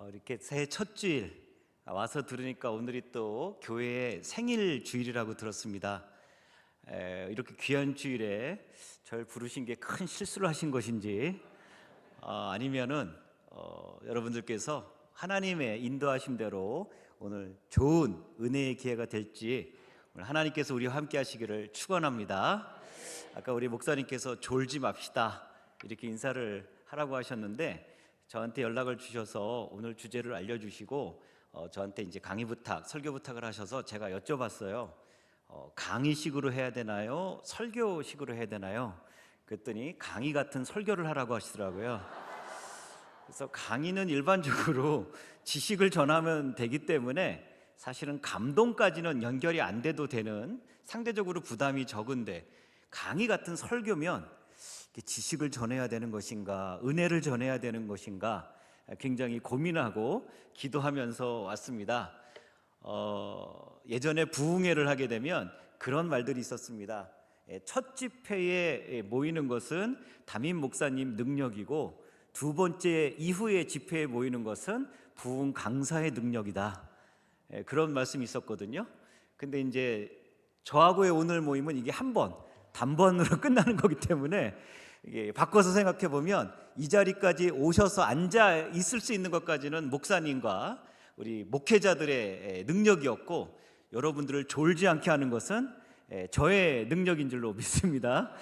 이렇게 새해 첫 주일 와서 들으니까 오늘이 또 교회의 생일 주일이라고 들었습니다. 이렇게 귀한 주일에 절 부르신 게 큰 실수를 하신 것인지 아니면은 여러분들께서 하나님의 인도하심 대로 오늘 좋은 은혜의 기회가 될지 오늘 하나님께서 우리와 함께 하시기를 축원합니다. 아까 우리 목사님께서 졸지 맙시다 이렇게 인사를 하라고 하셨는데 저한테 연락을 주셔서 오늘 주제를 알려주시고 저한테 이제 강의 부탁, 설교 부탁을 하셔서 제가 여쭤봤어요. 강의식으로 해야 되나요? 설교식으로 해야 되나요? 그랬더니 강의 같은 설교를 하라고 하시더라고요. 그래서 강의는 일반적으로 지식을 전하면 되기 때문에 사실은 감동까지는 연결이 안 돼도 되는 상대적으로 부담이 적은데 강의 같은 설교면 지식을 전해야 되는 것인가, 은혜를 전해야 되는 것인가 굉장히 고민하고 기도하면서 왔습니다. 예전에 부흥회를 하게 되면 그런 말들이 있었습니다. 첫 집회에 모이는 것은 담임 목사님 능력이고 두 번째 이후의 집회에 모이는 것은 부흥 강사의 능력이다. 그런 말씀이 있었거든요. 근데 이제 저하고의 오늘 모임은 이게 한 번, 단번으로 끝나는 거기 때문에 이게 바꿔서 생각해 보면 이 자리까지 오셔서 앉아 있을 수 있는 것까지는 목사님과 우리 목회자들의 능력이었고 여러분들을 졸지 않게 하는 것은 저의 능력인 줄로 믿습니다.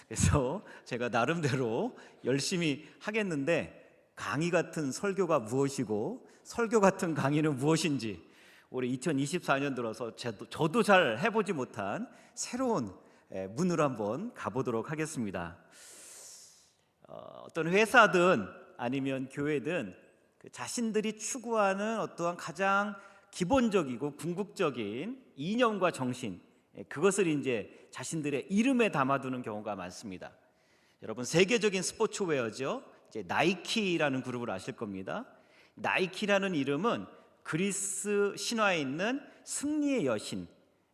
그래서 제가 나름대로 열심히 하겠는데 강의 같은 설교가 무엇이고 설교 같은 강의는 무엇인지 올해 2024년 들어서 저도 잘 해보지 못한 새로운 문으로 한번 가보도록 하겠습니다. 어떤 회사든 아니면 교회든 자신들이 추구하는 어떠한 가장 기본적이고 궁극적인 이념과 정신, 그것을 이제 자신들의 이름에 담아두는 경우가 많습니다. 여러분 세계적인 스포츠웨어죠. 이제 나이키라는 그룹을 아실 겁니다. 나이키라는 이름은 그리스 신화에 있는 승리의 여신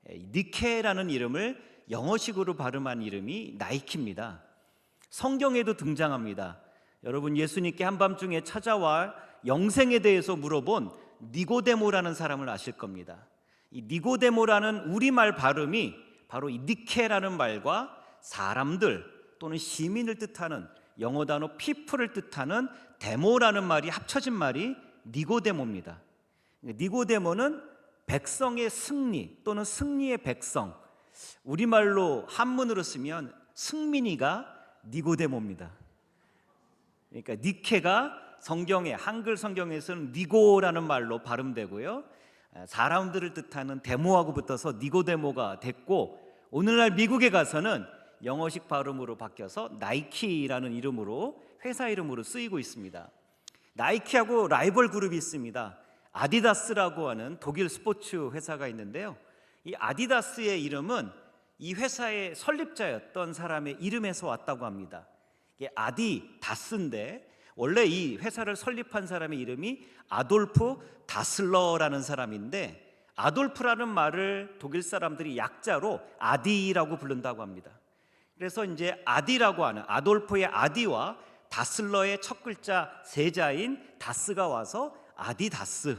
니케라는 이름을 영어식으로 발음한 이름이 나이키입니다. 성경에도 등장합니다. 여러분 예수님께 한밤중에 찾아와 영생에 대해서 물어본 니고데모라는 사람을 아실 겁니다. 이 니고데모라는 우리말 발음이 바로 이 니케라는 말과 사람들 또는 시민을 뜻하는 영어 단어 people을 뜻하는 데모라는 말이 합쳐진 말이 니고데모입니다. 니고데모는 백성의 승리 또는 승리의 백성, 우리말로 한문으로 쓰면 승민이가 니고데모입니다. 그러니까 니케가 성경에 한글 성경에서는 니고라는 말로 발음되고요. 사람들을 뜻하는 데모하고 붙어서 니고데모가 됐고 오늘날 미국에 가서는 영어식 발음으로 바뀌어서 나이키라는 이름으로 회사 이름으로 쓰이고 있습니다. 나이키하고 라이벌 그룹이 있습니다. 아디다스라고 하는 독일 스포츠 회사가 있는데요. 이 아디다스의 이름은 이 회사의 설립자였던 사람의 이름에서 왔다고 합니다. 이게 아디다스인데 원래 이 회사를 설립한 사람의 이름이 아돌프 다슬러라는 사람인데 아돌프라는 말을 독일 사람들이 약자로 아디라고 부른다고 합니다. 그래서 이제 아디라고 하는 아돌프의 아디와 다슬러의 첫 글자 세자인 다스가 와서 아디다스,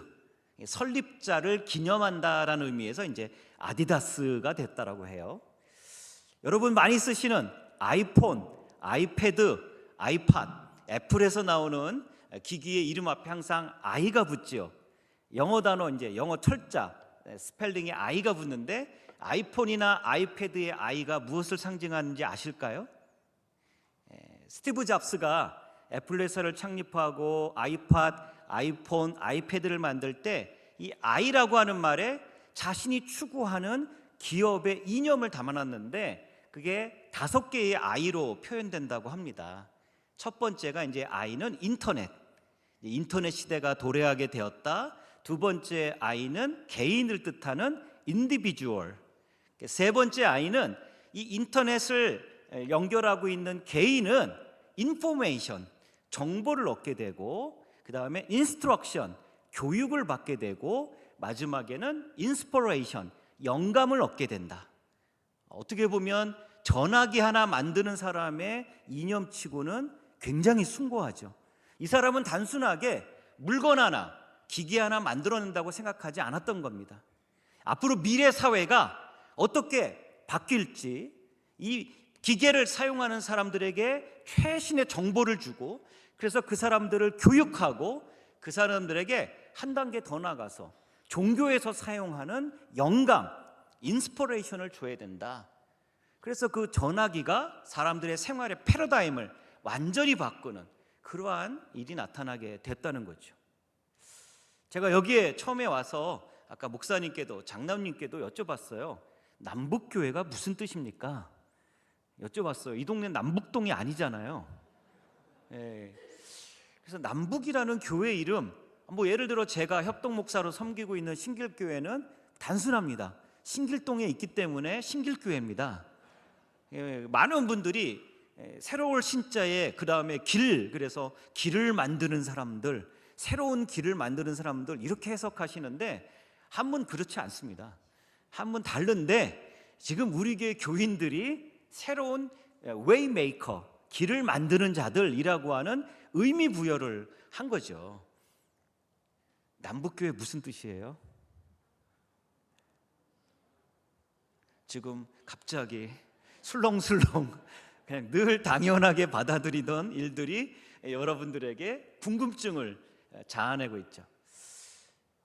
설립자를 기념한다라는 의미에서 이제 아디다스가 됐다라고 해요. 여러분 많이 쓰시는 아이폰, 아이패드, 아이팟, 애플에서 나오는 기기의 이름 앞에 항상 I가 붙지요. 영어 단어 이제 영어 철자 스펠링에 I가 붙는데 아이폰이나 아이패드의 I가 무엇을 상징하는지 아실까요? 스티브 잡스가 애플 회사를 창립하고 아이팟, 아이폰, 아이패드를 만들 때 이 I라고 하는 말에 자신이 추구하는 기업의 이념을 담아놨는데 그게 5개의 I로 표현된다고 합니다. 첫 번째가 이제 I는 인터넷 시대가 도래하게 되었다. 두 번째 I는 개인을 뜻하는 인디비주얼. 세 번째 I는 이 인터넷을 연결하고 있는 개인은 인포메이션, 정보를 얻게 되고 그 다음에 인스트럭션, 교육을 받게 되고 마지막에는 인스퍼레이션, 영감을 얻게 된다. 어떻게 보면 전화기 하나 만드는 사람의 이념치고는 굉장히 숭고하죠. 이 사람은 단순하게 물건 하나, 기계 하나 만들어낸다고 생각하지 않았던 겁니다. 앞으로 미래 사회가 어떻게 바뀔지 이 기계를 사용하는 사람들에게 최신의 정보를 주고, 그래서 그 사람들을 교육하고 그 사람들에게 한 단계 더 나가서 종교에서 사용하는 영감, 인스퍼레이션을 줘야 된다. 그래서 그 전화기가 사람들의 생활의 패러다임을 완전히 바꾸는 그러한 일이 나타나게 됐다는 거죠. 제가 여기에 처음에 와서 아까 목사님께도 장남님께도 여쭤봤어요. 남북교회가 무슨 뜻입니까? 여쭤봤어요. 이 동네 남북동이 아니잖아요. 그래서 남북이라는 교회 이름, 예를 들어 제가 협동목사로 섬기고 있는 신길교회는 단순합니다. 신길동에 있기 때문에 신길교회입니다. 많은 분들이 새로운 신자에 그 다음에 길, 그래서 길을 만드는 사람들, 새로운 길을 만드는 사람들 이렇게 해석하시는데 한문 그렇지 않습니다. 한문 다른데 지금 우리 교회 교인들이 새로운 웨이메이커, 길을 만드는 자들이라고 하는 의미 부여를 한 거죠. 남북교회 무슨 뜻이에요? 지금 갑자기 술렁술렁 그냥 늘 당연하게 받아들이던 일들이 여러분들에게 궁금증을 자아내고 있죠.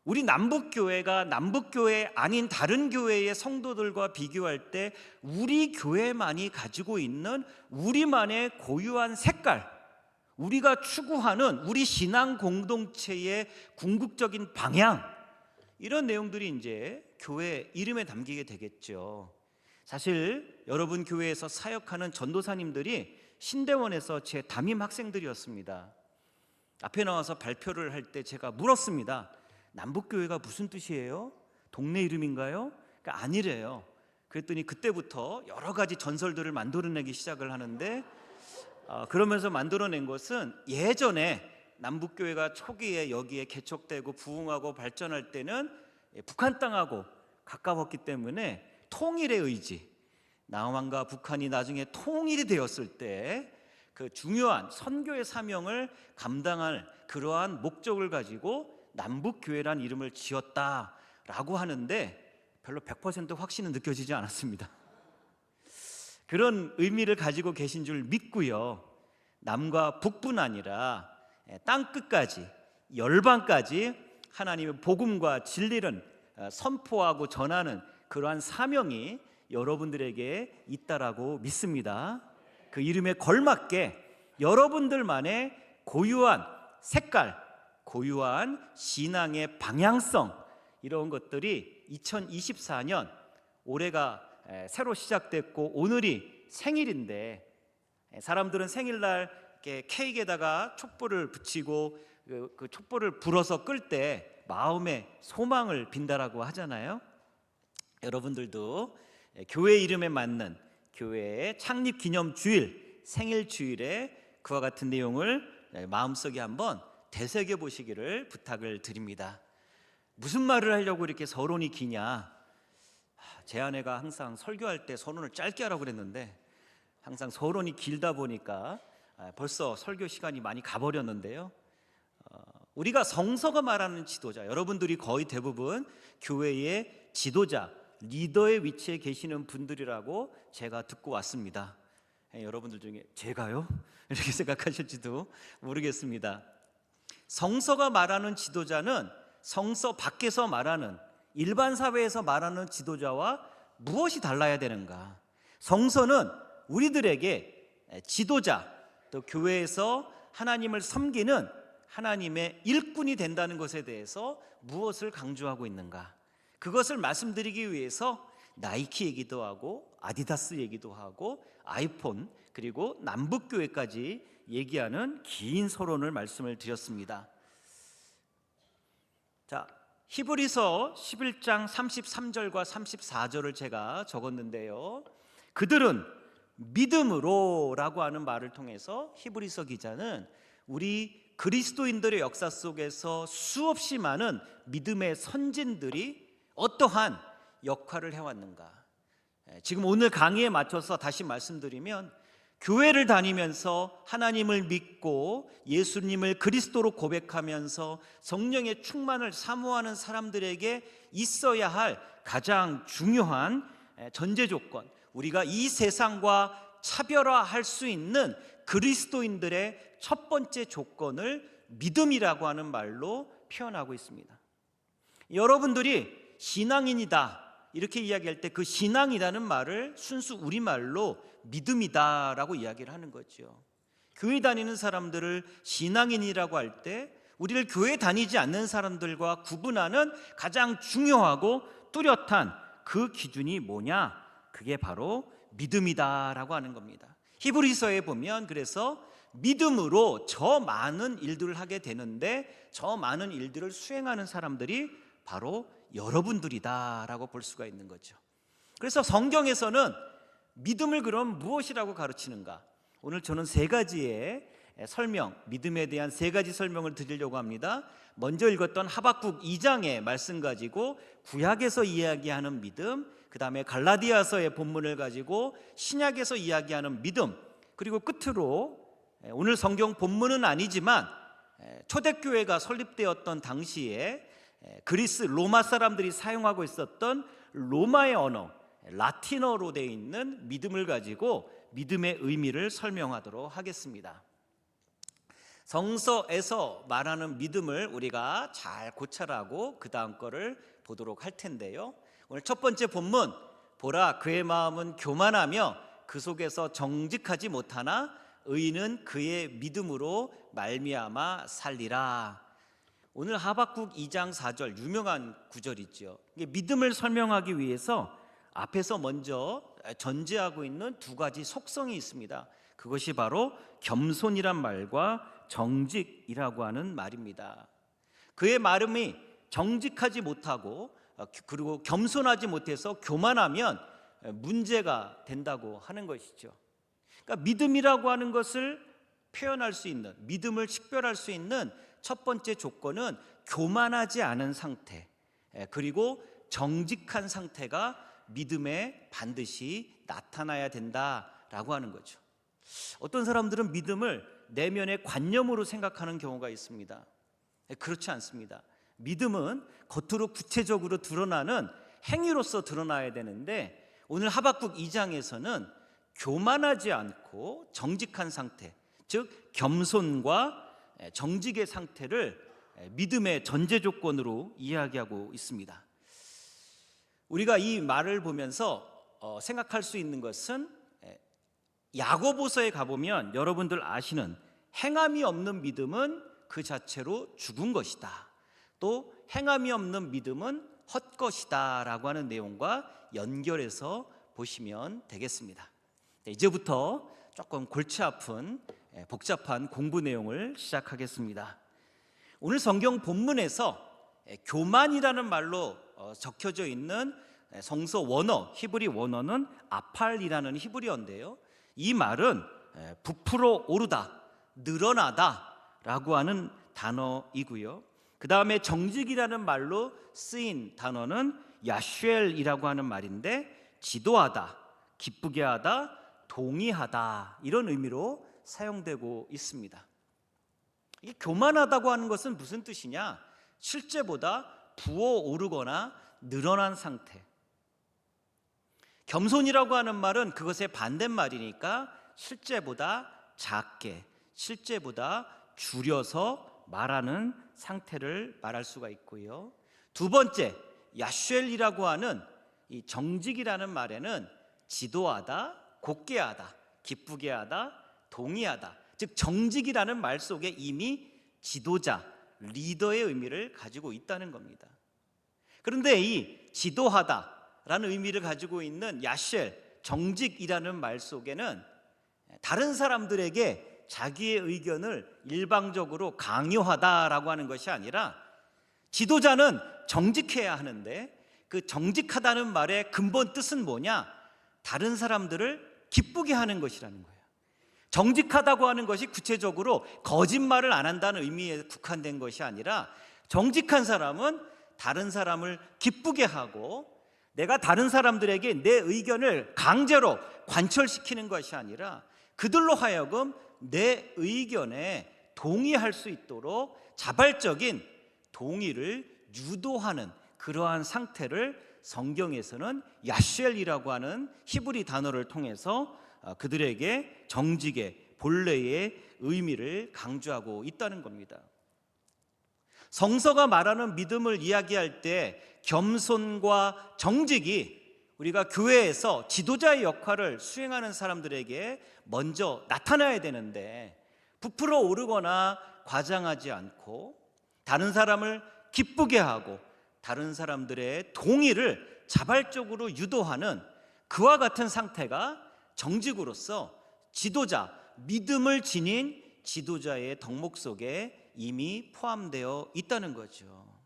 우리 남북교회가 남북교회 아닌 다른 교회의 성도들과 비교할 때 우리 교회만이 가지고 있는 우리만의 고유한 색깔, 우리가 추구하는 우리 신앙 공동체의 궁극적인 방향, 이런 내용들이 이제 교회 이름에 담기게 되겠죠. 사실 여러분 교회에서 사역하는 전도사님들이 신대원에서 제 담임 학생들이었습니다. 앞에 나와서 발표를 할 때 제가 물었습니다. 남북교회가 무슨 뜻이에요? 동네 이름인가요? 그러니까 아니래요. 그랬더니 그때부터 여러 가지 전설들을 만들어내기 시작을 하는데, 그러면서 만들어낸 것은 예전에 남북교회가 초기에 여기에 개척되고 부흥하고 발전할 때는 북한 땅하고 가까웠기 때문에 통일의 의지, 남한과 북한이 나중에 통일이 되었을 때 그 중요한 선교의 사명을 감당할 그러한 목적을 가지고 남북교회란 이름을 지었다라고 하는데 별로 100% 확신은 느껴지지 않았습니다. 그런 의미를 가지고 계신 줄 믿고요. 남과 북뿐 아니라 땅끝까지, 열방까지 하나님의 복음과 진리를 선포하고 전하는 그러한 사명이 여러분들에게 있다라고 믿습니다. 그 이름에 걸맞게 여러분들만의 고유한 색깔, 고유한 신앙의 방향성, 이런 것들이 2024년 올해가 새로 시작됐고 오늘이 생일인데, 사람들은 생일날 이렇게 케이크에다가 촛불을 붙이고 그 촛불을 불어서 끌 때 마음에 소망을 빈다라고 하잖아요. 여러분들도 교회 이름에 맞는 교회의 창립 기념 주일, 생일 주일에 그와 같은 내용을 마음속에 한번 되새겨 보시기를 부탁을 드립니다. 무슨 말을 하려고 이렇게 서론이 기냐? 제 아내가 항상 설교할 때 서론을 짧게 하라고 그랬는데 항상 서론이 길다 보니까 벌써 설교 시간이 많이 가버렸는데요. 우리가 성서가 말하는 지도자, 여러분들이 거의 대부분 교회의 지도자, 리더의 위치에 계시는 분들이라고 제가 듣고 왔습니다. 여러분들 중에 제가요? 이렇게 생각하실지도 모르겠습니다. 성서가 말하는 지도자는 성서 밖에서 말하는 일반 사회에서 말하는 지도자와 무엇이 달라야 되는가? 성서는 우리들에게 지도자, 또 교회에서 하나님을 섬기는 하나님의 일꾼이 된다는 것에 대해서 무엇을 강조하고 있는가? 그것을 말씀드리기 위해서 나이키 얘기도 하고 아디다스 얘기도 하고 아이폰, 그리고 남북교회까지 얘기하는 긴 서론을 말씀을 드렸습니다. 자, 히브리서 11장 33절과 34절을 제가 적었는데요. 그들은 믿음으로라고 하는 말을 통해서 히브리서 기자는 우리 그리스도인들의 역사 속에서 수없이 많은 믿음의 선진들이 어떠한 역할을 해왔는가. 지금 오늘 강의에 맞춰서 다시 말씀드리면 교회를 다니면서 하나님을 믿고 예수님을 그리스도로 고백하면서 성령의 충만을 사모하는 사람들에게 있어야 할 가장 중요한 전제 조건, 우리가 이 세상과 차별화할 수 있는 그리스도인들의 첫 번째 조건을 믿음이라고 하는 말로 표현하고 있습니다. 여러분들이 신앙인이다 이렇게 이야기할 때 그 신앙이라는 말을 순수 우리말로 믿음이다라고 이야기를 하는 거죠. 교회 다니는 사람들을 신앙인이라고 할 때 우리를 교회 다니지 않는 사람들과 구분하는 가장 중요하고 뚜렷한 그 기준이 뭐냐? 그게 바로 믿음이다라고 하는 겁니다. 히브리서에 보면 그래서 믿음으로 저 많은 일들을 하게 되는데 저 많은 일들을 수행하는 사람들이 바로 여러분들이다라고 볼 수가 있는 거죠. 그래서 성경에서는 믿음을 그럼 무엇이라고 가르치는가? 오늘 저는 세 가지의 설명, 믿음에 대한 세 가지 설명을 드리려고 합니다. 먼저 읽었던 하박국 2장의 말씀 가지고 구약에서 이야기하는 믿음, 그 다음에 갈라디아서의 본문을 가지고 신약에서 이야기하는 믿음, 그리고 끝으로 오늘 성경 본문은 아니지만 초대교회가 설립되었던 당시에 그리스 로마 사람들이 사용하고 있었던 로마의 언어, 라틴어로 되어 있는 믿음을 가지고 믿음의 의미를 설명하도록 하겠습니다. 성서에서 말하는 믿음을 우리가 잘 고찰하고 그 다음 거를 보도록 할 텐데요. 오늘 첫 번째 본문, 보라 그의 마음은 교만하며 그 속에서 정직하지 못하나 의인은 그의 믿음으로 말미암아 살리라. 오늘 하박국 2장 4절 유명한 구절이죠. 믿음을 설명하기 위해서 앞에서 먼저 전제하고 있는 두 가지 속성이 있습니다. 그것이 바로 겸손이란 말과 정직이라고 하는 말입니다. 그의 마음이 정직하지 못하고 그리고 겸손하지 못해서 교만하면 문제가 된다고 하는 것이죠. 그러니까 믿음이라고 하는 것을 표현할 수 있는, 믿음을 식별할 수 있는 첫 번째 조건은 교만하지 않은 상태, 그리고 정직한 상태가 믿음에 반드시 나타나야 된다라고 하는 거죠. 어떤 사람들은 믿음을 내면의 관념으로 생각하는 경우가 있습니다. 그렇지 않습니다. 믿음은 겉으로 구체적으로 드러나는 행위로서 드러나야 되는데 오늘 하박국 2장에서는 교만하지 않고 정직한 상태, 즉 겸손과 정직의 상태를 믿음의 전제 조건으로 이야기하고 있습니다. 우리가 이 말을 보면서 생각할 수 있는 것은 야고보서에 가보면 여러분들 아시는 행함이 없는 믿음은 그 자체로 죽은 것이다. 또 행함이 없는 믿음은 헛것이다 라고 하는 내용과 연결해서 보시면 되겠습니다. 이제부터 조금 골치 아픈 복잡한 공부 내용을 시작하겠습니다. 오늘 성경 본문에서 교만이라는 말로 적혀져 있는 성서 원어, 히브리 원어는 아팔이라는 히브리어인데요. 이 말은 부풀어 오르다, 늘어나다 라고 하는 단어이고요. 그 다음에 정직이라는 말로 쓰인 단어는 야쉘이라고 하는 말인데 지도하다, 기쁘게 하다, 동의하다 이런 의미로 사용되고 있습니다. 이 교만하다고 하는 것은 무슨 뜻이냐? 실제보다 부어오르거나 늘어난 상태. 겸손이라고 하는 말은 그것의 반대말이니까 실제보다 작게, 실제보다 줄여서 말하는 상태를 말할 수가 있고요. 두 번째, 야쉘이라고 하는 이 정직이라는 말에는 지도하다, 곧게 하다, 기쁘게 하다, 동의하다, 즉 정직이라는 말 속에 이미 지도자, 리더의 의미를 가지고 있다는 겁니다. 그런데 이 지도하다라는 의미를 가지고 있는 야쉘, 정직이라는 말 속에는 다른 사람들에게 자기의 의견을 일방적으로 강요하다라고 하는 것이 아니라 지도자는 정직해야 하는데 그 정직하다는 말의 근본 뜻은 뭐냐? 다른 사람들을 기쁘게 하는 것이라는 거예요. 정직하다고 하는 것이 구체적으로 거짓말을 안 한다는 의미에 국한된 것이 아니라 정직한 사람은 다른 사람을 기쁘게 하고 내가 다른 사람들에게 내 의견을 강제로 관철시키는 것이 아니라 그들로 하여금 내 의견에 동의할 수 있도록 자발적인 동의를 유도하는 그러한 상태를 성경에서는 야쉘이라고 하는 히브리 단어를 통해서 그들에게 정직의 본래의 의미를 강조하고 있다는 겁니다. 성서가 말하는 믿음을 이야기할 때 겸손과 정직이 우리가 교회에서 지도자의 역할을 수행하는 사람들에게 먼저 나타나야 되는데, 부풀어 오르거나 과장하지 않고 다른 사람을 기쁘게 하고 다른 사람들의 동의를 자발적으로 유도하는 그와 같은 상태가 정직으로서 지도자, 믿음을 지닌 지도자의 덕목 속에 이미 포함되어 있다는 거죠.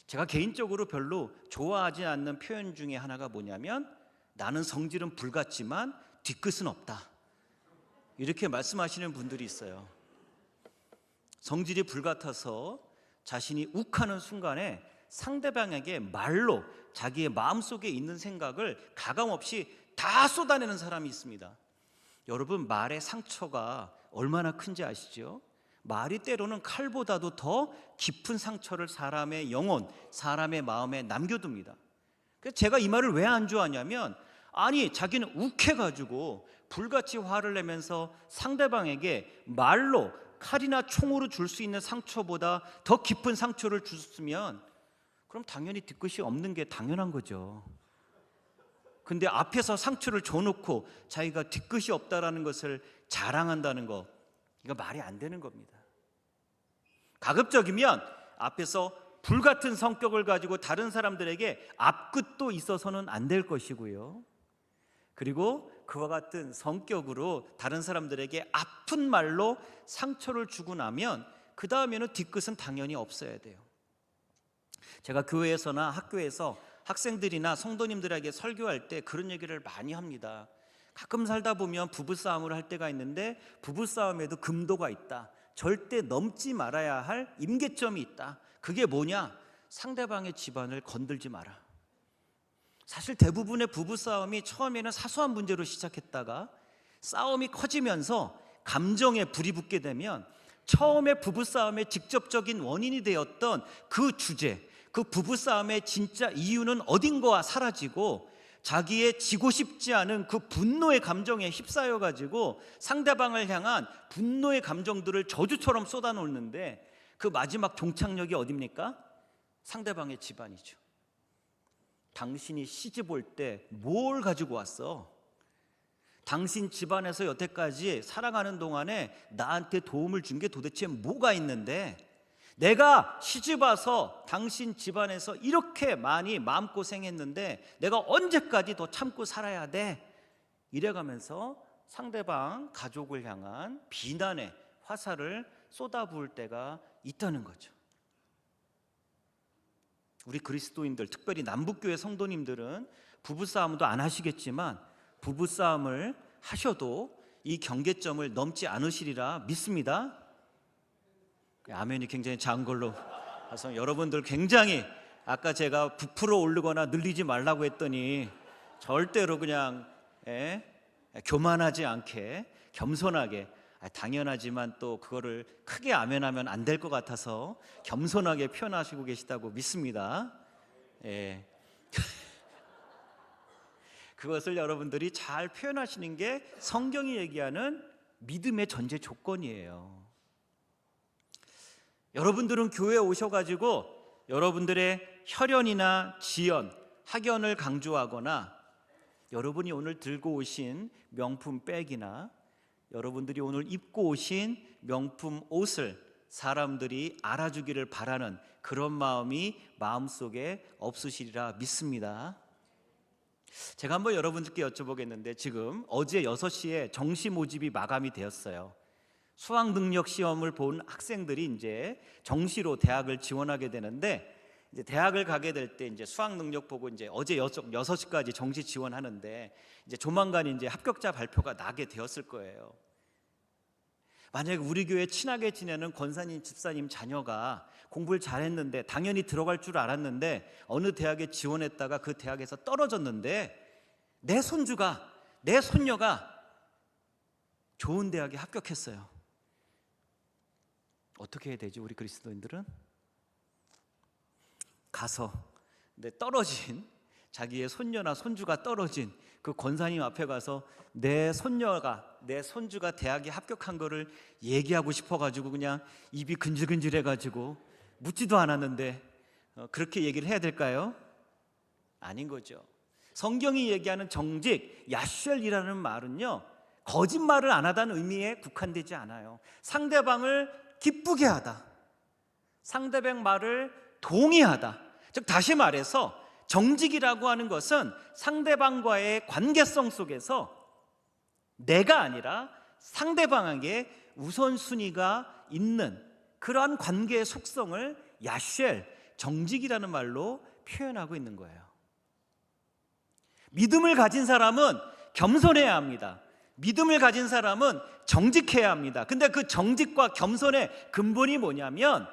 제가 개인적으로 별로 좋아하지 않는 표현 중에 하나가 뭐냐면, 나는 성질은 불같지만 뒤끝은 없다, 이렇게 말씀하시는 분들이 있어요. 성질이 불같아서 자신이 욱하는 순간에 상대방에게 말로 자기의 마음속에 있는 생각을 가감없이 다 쏟아내는 사람이 있습니다. 여러분, 말의 상처가 얼마나 큰지 아시죠? 말이 때로는 칼보다도 더 깊은 상처를 사람의 영혼, 사람의 마음에 남겨둡니다. 그래서 제가 이 말을 왜 안 좋아하냐면, 아니 자기는 욱해가지고 불같이 화를 내면서 상대방에게 말로 칼이나 총으로 줄 수 있는 상처보다 더 깊은 상처를 줬으면 그럼 당연히 뒤끝이 없는 게 당연한 거죠. 근데 앞에서 상처를 줘놓고 자기가 뒤끝이 없다라는 것을 자랑한다는 거, 이거 말이 안 되는 겁니다. 가급적이면 앞에서 불같은 성격을 가지고 다른 사람들에게 앞끝도 있어서는 안 될 것이고요, 그리고 그와 같은 성격으로 다른 사람들에게 아픈 말로 상처를 주고 나면 그 다음에는 뒤끝은 당연히 없어야 돼요. 제가 교회에서나 학교에서 학생들이나 성도님들에게 설교할 때 그런 얘기를 많이 합니다. 가끔 살다 보면 부부싸움을 할 때가 있는데, 부부싸움에도 금도가 있다. 절대 넘지 말아야 할 임계점이 있다. 그게 뭐냐? 상대방의 집안을 건들지 마라. 사실 대부분의 부부싸움이 처음에는 사소한 문제로 시작했다가 싸움이 커지면서 감정에 불이 붙게 되면 처음에 부부싸움의 직접적인 원인이 되었던 그 주제, 그 부부싸움의 진짜 이유는 어딘가와 사라지고 자기의 지고 싶지 않은 그 분노의 감정에 휩싸여 가지고 상대방을 향한 분노의 감정들을 저주처럼 쏟아놓는데, 그 마지막 종착역이 어딥니까? 상대방의 집안이죠. 당신이 시집 올 때 뭘 가지고 왔어? 당신 집안에서 여태까지 살아가는 동안에 나한테 도움을 준 게 도대체 뭐가 있는데, 내가 시집 와서 당신 집안에서 이렇게 많이 마음고생했는데 내가 언제까지 더 참고 살아야 돼? 이래가면서 상대방 가족을 향한 비난의 화살을 쏟아부을 때가 있다는 거죠. 우리 그리스도인들, 특별히 남북교회 성도님들은 부부싸움도 안 하시겠지만 부부싸움을 하셔도 이 경계점을 넘지 않으시리라 믿습니다. 아멘이 굉장히 작은 걸로 봐서 여러분들 굉장히, 아까 제가 부풀어 오르거나 늘리지 말라고 했더니 절대로 그냥 교만하지 않게 겸손하게, 당연하지만 또 그거를 크게 아멘하면 안 될 것 같아서 겸손하게 표현하시고 계시다고 믿습니다. 그것을 여러분들이 잘 표현하시는 게 성경이 얘기하는 믿음의 전제 조건이에요. 여러분들은 교회에 오셔가지고 여러분들의 혈연이나 지연, 학연을 강조하거나 여러분이 오늘 들고 오신 명품 백이나 여러분들이 오늘 입고 오신 명품 옷을 사람들이 알아주기를 바라는 그런 마음이 마음속에 없으시리라 믿습니다. 제가 한번 여러분들께 여쭤보겠는데, 지금 어제 6시에 정시 모집이 마감이 되었어요. 수학 능력 시험을 본 학생들이 이제 정시로 대학을 지원하게 되는데, 이제 대학을 가게 될 때 이제 수학 능력 보고 이제 어제 6시까지 정시 지원하는데, 이제 조만간 이제 합격자 발표가 나게 되었을 거예요. 만약에 우리 교회 친하게 지내는 권사님, 집사님 자녀가 공부를 잘했는데 당연히 들어갈 줄 알았는데 어느 대학에 지원했다가 그 대학에서 떨어졌는데, 내 손주가, 내 손녀가 좋은 대학에 합격했어요. 어떻게 해야 되지? 우리 그리스도인들은 가서 떨어진 자기의 손녀나 손주가 떨어진 그 권사님 앞에 가서 내 손녀가 내 손주가 대학에 합격한 거를 얘기하고 싶어가지고 그냥 입이 근질근질해가지고 묻지도 않았는데 그렇게 얘기를 해야 될까요? 아닌 거죠. 성경이 얘기하는 정직, 야쉘이라는 말은요, 거짓말을 안 하다는 의미에 국한되지 않아요. 상대방을 기쁘게 하다, 상대방 말을 동의하다. 즉 다시 말해서 정직이라고 하는 것은 상대방과의 관계성 속에서 내가 아니라 상대방에게 우선순위가 있는 그러한 관계의 속성을 야쉘, 정직이라는 말로 표현하고 있는 거예요. 믿음을 가진 사람은 겸손해야 합니다. 믿음을 가진 사람은 정직해야 합니다. 근데 그 정직과 겸손의 근본이 뭐냐면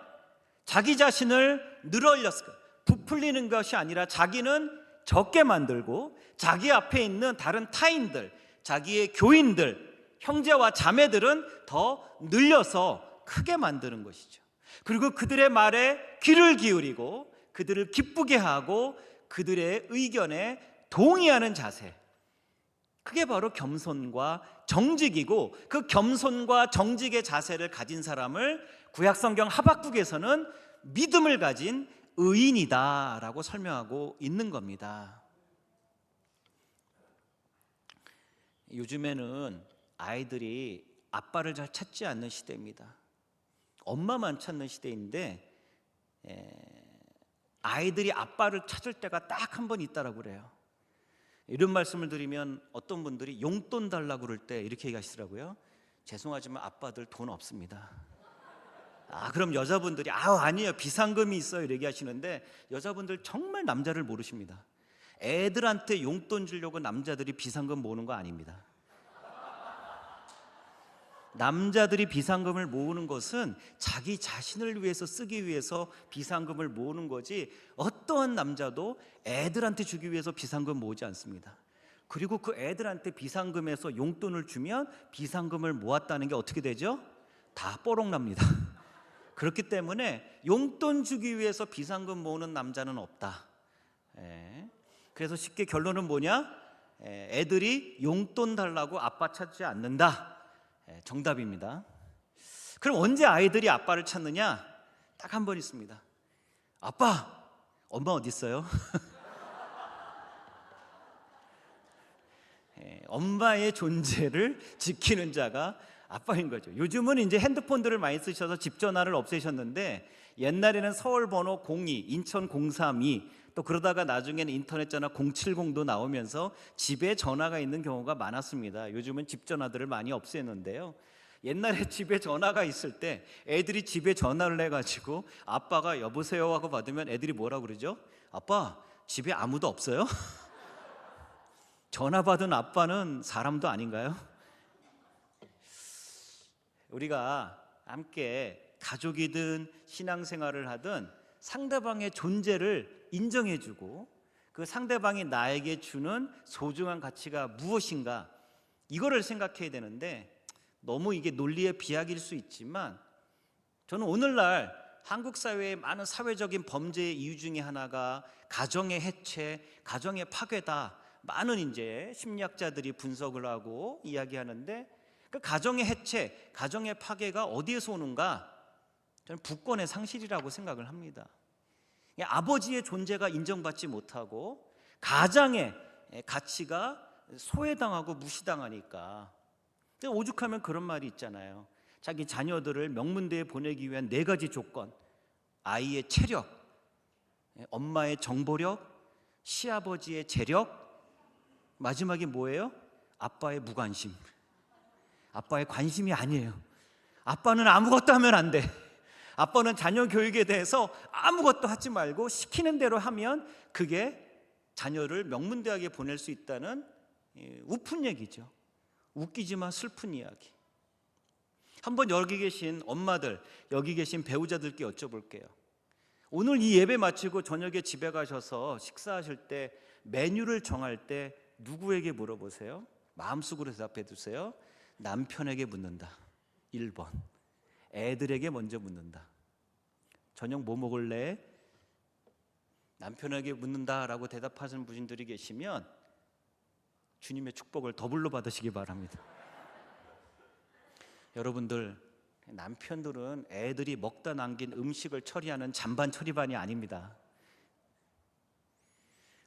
자기 자신을 늘어올려서 부풀리는 것이 아니라 자기는 적게 만들고 자기 앞에 있는 다른 타인들, 자기의 교인들, 형제와 자매들은 더 늘려서 크게 만드는 것이죠. 그리고 그들의 말에 귀를 기울이고 그들을 기쁘게 하고 그들의 의견에 동의하는 자세, 그게 바로 겸손과 정직이고, 그 겸손과 정직의 자세를 가진 사람을 구약성경 하박국에서는 믿음을 가진 의인이다라고 설명하고 있는 겁니다. 요즘에는 아이들이 아빠를 잘 찾지 않는 시대입니다. 엄마만 찾는 시대인데 아이들이 아빠를 찾을 때가 딱 한 번 있다라고 그래요. 이런 말씀을 드리면 어떤 분들이 용돈 달라고 그럴 때 이렇게 얘기하시더라고요. 죄송하지만 아빠들 돈 없습니다. 그럼 여자분들이 아니에요, 비상금이 있어요, 이렇게 하시는데 여자분들 정말 남자를 모르십니다. 애들한테 용돈 주려고 남자들이 비상금 모으는 거 아닙니다. 남자들이 비상금을 모으는 것은 자기 자신을 위해서 쓰기 위해서 비상금을 모으는 거지, 어떠한 남자도 애들한테 주기 위해서 비상금 모으지 않습니다. 그리고 그 애들한테 비상금에서 용돈을 주면 비상금을 모았다는 게 어떻게 되죠? 다 뽀록납니다. 그렇기 때문에 용돈 주기 위해서 비상금 모으는 남자는 없다. 그래서 쉽게 결론은 뭐냐? 애들이 용돈 달라고 아빠 찾지 않는다. 정답입니다. 그럼 언제 아이들이 아빠를 찾느냐? 딱 한 번 있습니다. 아빠, 엄마 어디 있어요? 엄마의 존재를 지키는 자가 아빠인 거죠. 요즘은 이제 핸드폰들을 많이 쓰셔서 집 전화를 없애셨는데 옛날에는 서울 번호 02, 인천 032, 또 그러다가 나중에는 인터넷 전화 070도 나오면서 집에 전화가 있는 경우가 많았습니다. 요즘은 집 전화들을 많이 없애는데요. 옛날에 집에 전화가 있을 때 애들이 집에 전화를 해가지고 아빠가 여보세요 하고 받으면 애들이 뭐라고 그러죠? 아빠, 집에 아무도 없어요? 전화 받은 아빠는 사람도 아닌가요? 우리가 함께 가족이든 신앙생활을 하든 상대방의 존재를 인정해주고 그 상대방이 나에게 주는 소중한 가치가 무엇인가, 이거를 생각해야 되는데 너무 이게 논리의 비약일 수 있지만 저는 오늘날 한국 사회의 많은 사회적인 범죄의 이유 중에 하나가 가정의 해체, 가정의 파괴다. 많은 이제 심리학자들이 분석을 하고 이야기하는데 그 가정의 해체, 가정의 파괴가 어디에서 오는가? 저는 부권의 상실이라고 생각을 합니다. 아버지의 존재가 인정받지 못하고 가장의 가치가 소외당하고 무시당하니까. 오죽하면 그런 말이 있잖아요. 자기 자녀들을 명문대에 보내기 위한 4가지 조건: 아이의 체력, 엄마의 정보력, 시아버지의 재력, 마지막이 뭐예요? 아빠의 무관심. 아빠의 관심이 아니에요. 아빠는 아무것도 하면 안 돼. 아빠는 자녀 교육에 대해서 아무것도 하지 말고 시키는 대로 하면 그게 자녀를 명문대학에 보낼 수 있다는 우픈 얘기죠. 웃기지만 슬픈 이야기. 한번 여기 계신 엄마들, 여기 계신 배우자들께 여쭤볼게요. 오늘 이 예배 마치고 저녁에 집에 가셔서 식사하실 때 메뉴를 정할 때 누구에게 물어보세요? 마음속으로 대답해 두세요. 남편에게 묻는다. 1번. 애들에게 먼저 묻는다. 저녁 뭐 먹을래? 남편에게 묻는다라고 대답하시는 분들이 계시면 주님의 축복을 더블로 받으시기 바랍니다. 여러분들, 남편들은 애들이 먹다 남긴 음식을 처리하는 잔반 처리반이 아닙니다.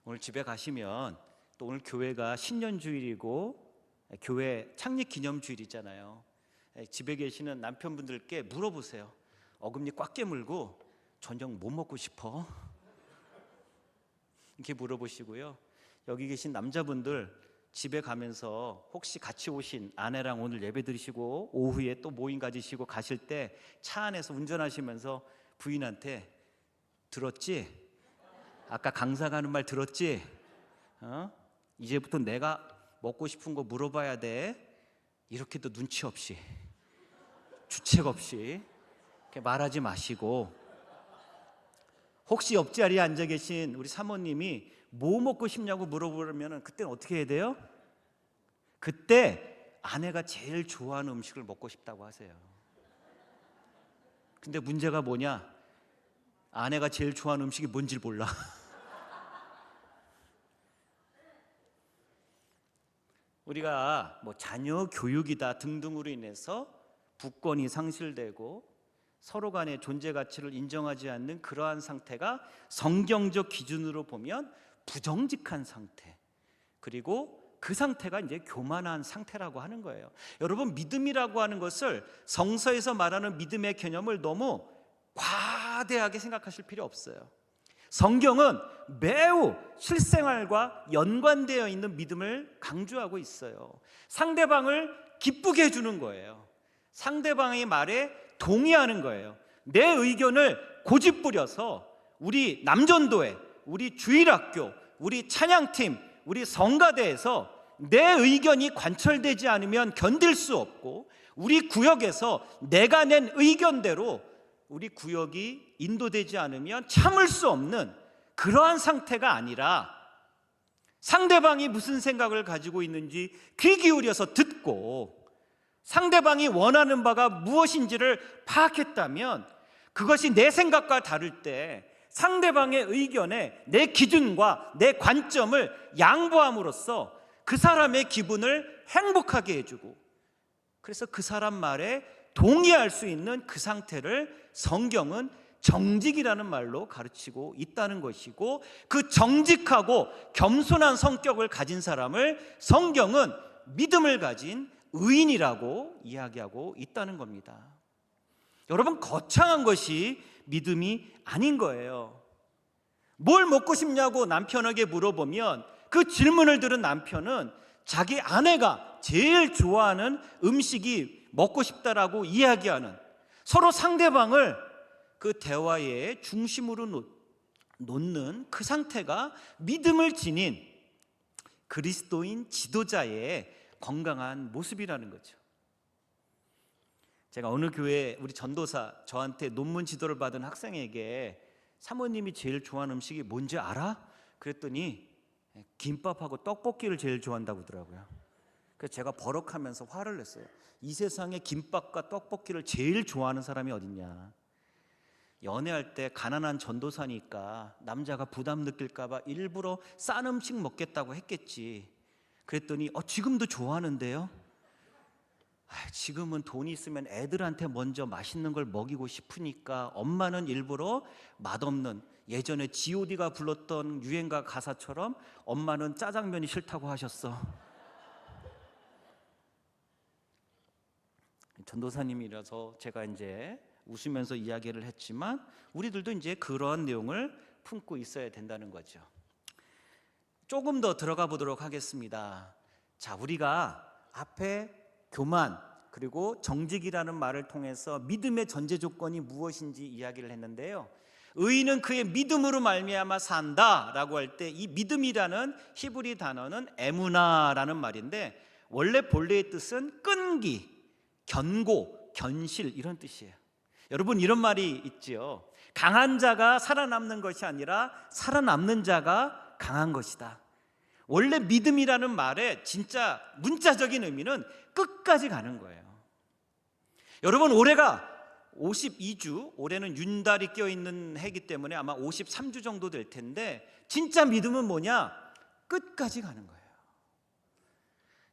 오늘 집에 가시면 또 오늘 교회가 신년주일이고 교회 창립 기념주일이잖아요. 집에 계시는 남편분들께 물어보세요. 어금니 꽉 깨물고 저녁 뭐 먹고 싶어? 이렇게 물어보시고요. 여기 계신 남자분들 집에 가면서 혹시 같이 오신 아내랑 오늘 예배 드리시고 오후에 또 모임 가지시고 가실 때 차 안에서 운전하시면서 부인한테 들었지? 아까 강사가 하는 말 들었지? 이제부터 내가 먹고 싶은 거 물어봐야 돼. 이렇게도 눈치 없이 주책 없이 이렇게 말하지 마시고, 혹시 옆자리에 앉아 계신 우리 사모님이 뭐 먹고 싶냐고 물어보면 그때는 어떻게 해야 돼요? 그때 아내가 제일 좋아하는 음식을 먹고 싶다고 하세요. 근데 문제가 뭐냐? 아내가 제일 좋아하는 음식이 뭔지 몰라. 우리가 뭐 자녀 교육이다 등등으로 인해서 부권이 상실되고 서로 간의 존재 가치를 인정하지 않는 그러한 상태가 성경적 기준으로 보면 부정직한 상태, 그리고 그 상태가 이제 교만한 상태라고 하는 거예요. 여러분, 믿음이라고 하는 것을 성서에서 말하는 믿음의 개념을 너무 과대하게 생각하실 필요 없어요. 성경은 매우 실생활과 연관되어 있는 믿음을 강조하고 있어요. 상대방을 기쁘게 해주는 거예요. 상대방의 말에 동의하는 거예요. 내 의견을 고집부려서 우리 남전도회, 우리 주일학교, 우리 찬양팀, 우리 성가대에서 내 의견이 관철되지 않으면 견딜 수 없고, 우리 구역에서 내가 낸 의견대로 우리 구역이 인도되지 않으면 참을 수 없는 그러한 상태가 아니라, 상대방이 무슨 생각을 가지고 있는지 귀 기울여서 듣고 상대방이 원하는 바가 무엇인지를 파악했다면, 그것이 내 생각과 다를 때 상대방의 의견에 내 기준과 내 관점을 양보함으로써 그 사람의 기분을 행복하게 해주고, 그래서 그 사람 말에 동의할 수 있는 그 상태를 성경은 정직이라는 말로 가르치고 있다는 것이고, 그 정직하고 겸손한 성격을 가진 사람을 성경은 믿음을 가진 의인이라고 이야기하고 있다는 겁니다. 여러분, 거창한 것이 믿음이 아닌 거예요. 뭘 먹고 싶냐고 남편에게 물어보면 그 질문을 들은 남편은 자기 아내가 제일 좋아하는 음식이 먹고 싶다라고 이야기하는, 서로 상대방을 그 대화의 중심으로 놓는 그 상태가 믿음을 지닌 그리스도인 지도자의 건강한 모습이라는 거죠. 제가 어느 교회 우리 전도사, 저한테 논문 지도를 받은 학생에게 사모님이 제일 좋아하는 음식이 뭔지 알아? 그랬더니 김밥하고 떡볶이를 제일 좋아한다고 하더라고요. 그래서 제가 버럭하면서 화를 냈어요. 이 세상에 김밥과 떡볶이를 제일 좋아하는 사람이 어딨냐. 연애할 때 가난한 전도사니까 남자가 부담 느낄까 봐 일부러 싼 음식 먹겠다고 했겠지. 그랬더니 지금도 좋아하는데요? 지금은 돈이 있으면 애들한테 먼저 맛있는 걸 먹이고 싶으니까 엄마는 일부러 맛없는, 예전에 G.O.D가 불렀던 유행가 가사처럼 엄마는 짜장면이 싫다고 하셨어. 전도사님이라서 제가 이제 웃으면서 이야기를 했지만 우리들도 이제 그러한 내용을 품고 있어야 된다는 거죠. 조금 더 들어가 보도록 하겠습니다. 자, 우리가 앞에 교만 그리고 정직이라는 말을 통해서 믿음의 전제 조건이 무엇인지 이야기를 했는데요. 의인은 그의 믿음으로 말미암아 산다라고 할 때 이 믿음이라는 히브리 단어는 에무나라는 말인데, 원래 본래의 뜻은 끈기, 견고, 견실 이런 뜻이에요. 여러분, 이런 말이 있지요. 강한 자가 살아남는 것이 아니라 살아남는 자가 강한 것이다. 원래 믿음이라는 말의 진짜 문자적인 의미는 끝까지 가는 거예요. 여러분, 올해가 52주, 올해는 윤달이 껴있는 해이기 때문에 아마 53주 정도 될 텐데, 진짜 믿음은 뭐냐? 끝까지 가는 거예요.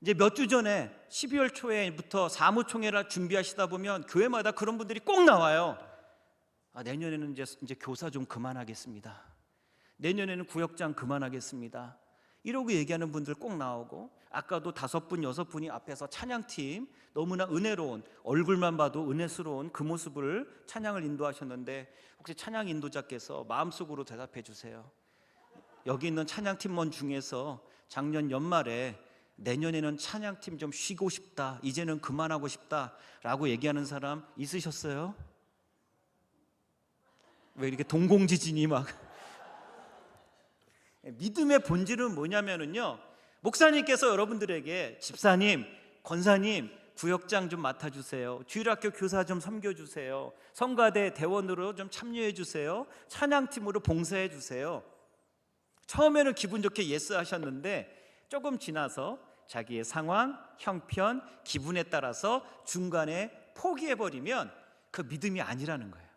이제 몇 주 전에 12월 초에부터 사무총회를 준비하시다 보면 교회마다 그런 분들이 꼭 나와요. 내년에는 이제 교사 좀 그만하겠습니다. 내년에는 구역장 그만하겠습니다. 이러고 얘기하는 분들 꼭 나오고, 아까도 5분, 6분이 앞에서 찬양팀 너무나 은혜로운, 얼굴만 봐도 은혜스러운 그 모습을 찬양을 인도하셨는데, 혹시 찬양 인도자께서 마음속으로 대답해 주세요. 여기 있는 찬양팀원 중에서 작년 연말에 내년에는 찬양팀 좀 쉬고 싶다, 이제는 그만하고 싶다 라고 얘기하는 사람 있으셨어요? 왜 이렇게 동공지진이 막 믿음의 본질은 뭐냐면요, 목사님께서 여러분들에게 집사님, 권사님, 구역장 좀 맡아주세요, 주일학교 교사 좀 섬겨주세요, 성가대 대원으로 좀 참여해주세요, 찬양팀으로 봉사해주세요. 처음에는 기분 좋게 예스 하셨는데 조금 지나서 자기의 상황, 형편, 기분에 따라서 중간에 포기해버리면 그 믿음이 아니라는 거예요.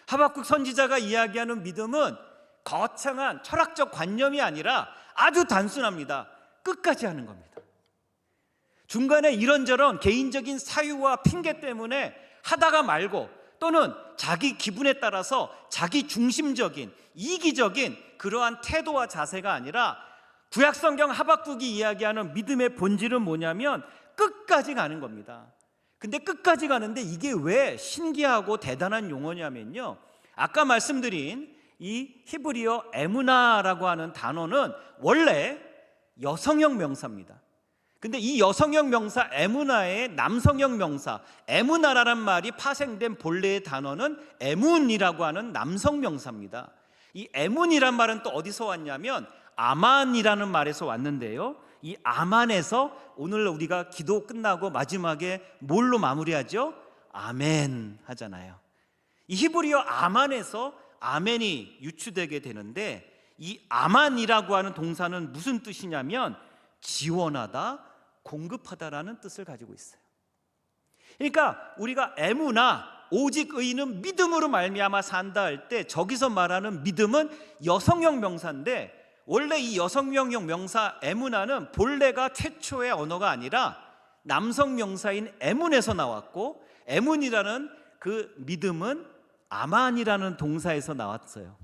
하박국 선지자가 이야기하는 믿음은 거창한 철학적 관념이 아니라 아주 단순합니다. 끝까지 하는 겁니다. 중간에 이런저런 개인적인 사유와 핑계 때문에 하다가 말고, 또는 자기 기분에 따라서 자기 중심적인 이기적인 그러한 태도와 자세가 아니라, 구약성경 하박국이 이야기하는 믿음의 본질은 뭐냐면 끝까지 가는 겁니다. 근데 끝까지 가는데 이게 왜 신기하고 대단한 용어냐면요, 아까 말씀드린 이 히브리어 에무나라고 하는 단어는 원래 여성형 명사입니다. 근데 이 여성형 명사 에무나의 남성형 명사 에무나라는 말이 파생된 본래의 단어는 에문이라고 하는 남성 명사입니다. 이 에문이란 말은 또 어디서 왔냐면 아만이라는 말에서 왔는데요, 이 아만에서 오늘 우리가 기도 끝나고 마지막에 뭘로 마무리하죠? 아멘 하잖아요. 이 히브리어 아만에서 아멘이 유추되게 되는데, 이 아만이라고 하는 동사는 무슨 뜻이냐면 지원하다, 공급하다라는 뜻을 가지고 있어요. 그러니까 우리가 에무나, 오직 의인은 믿음으로 말미암아 산다 할 때 저기서 말하는 믿음은 여성형 명사인데, 원래 이 여성형 명사 에무나는 본래가 최초의 언어가 아니라 남성 명사인 에문에서 나왔고, 에문이라는 그 믿음은 아만이라는 동사에서 나왔어요.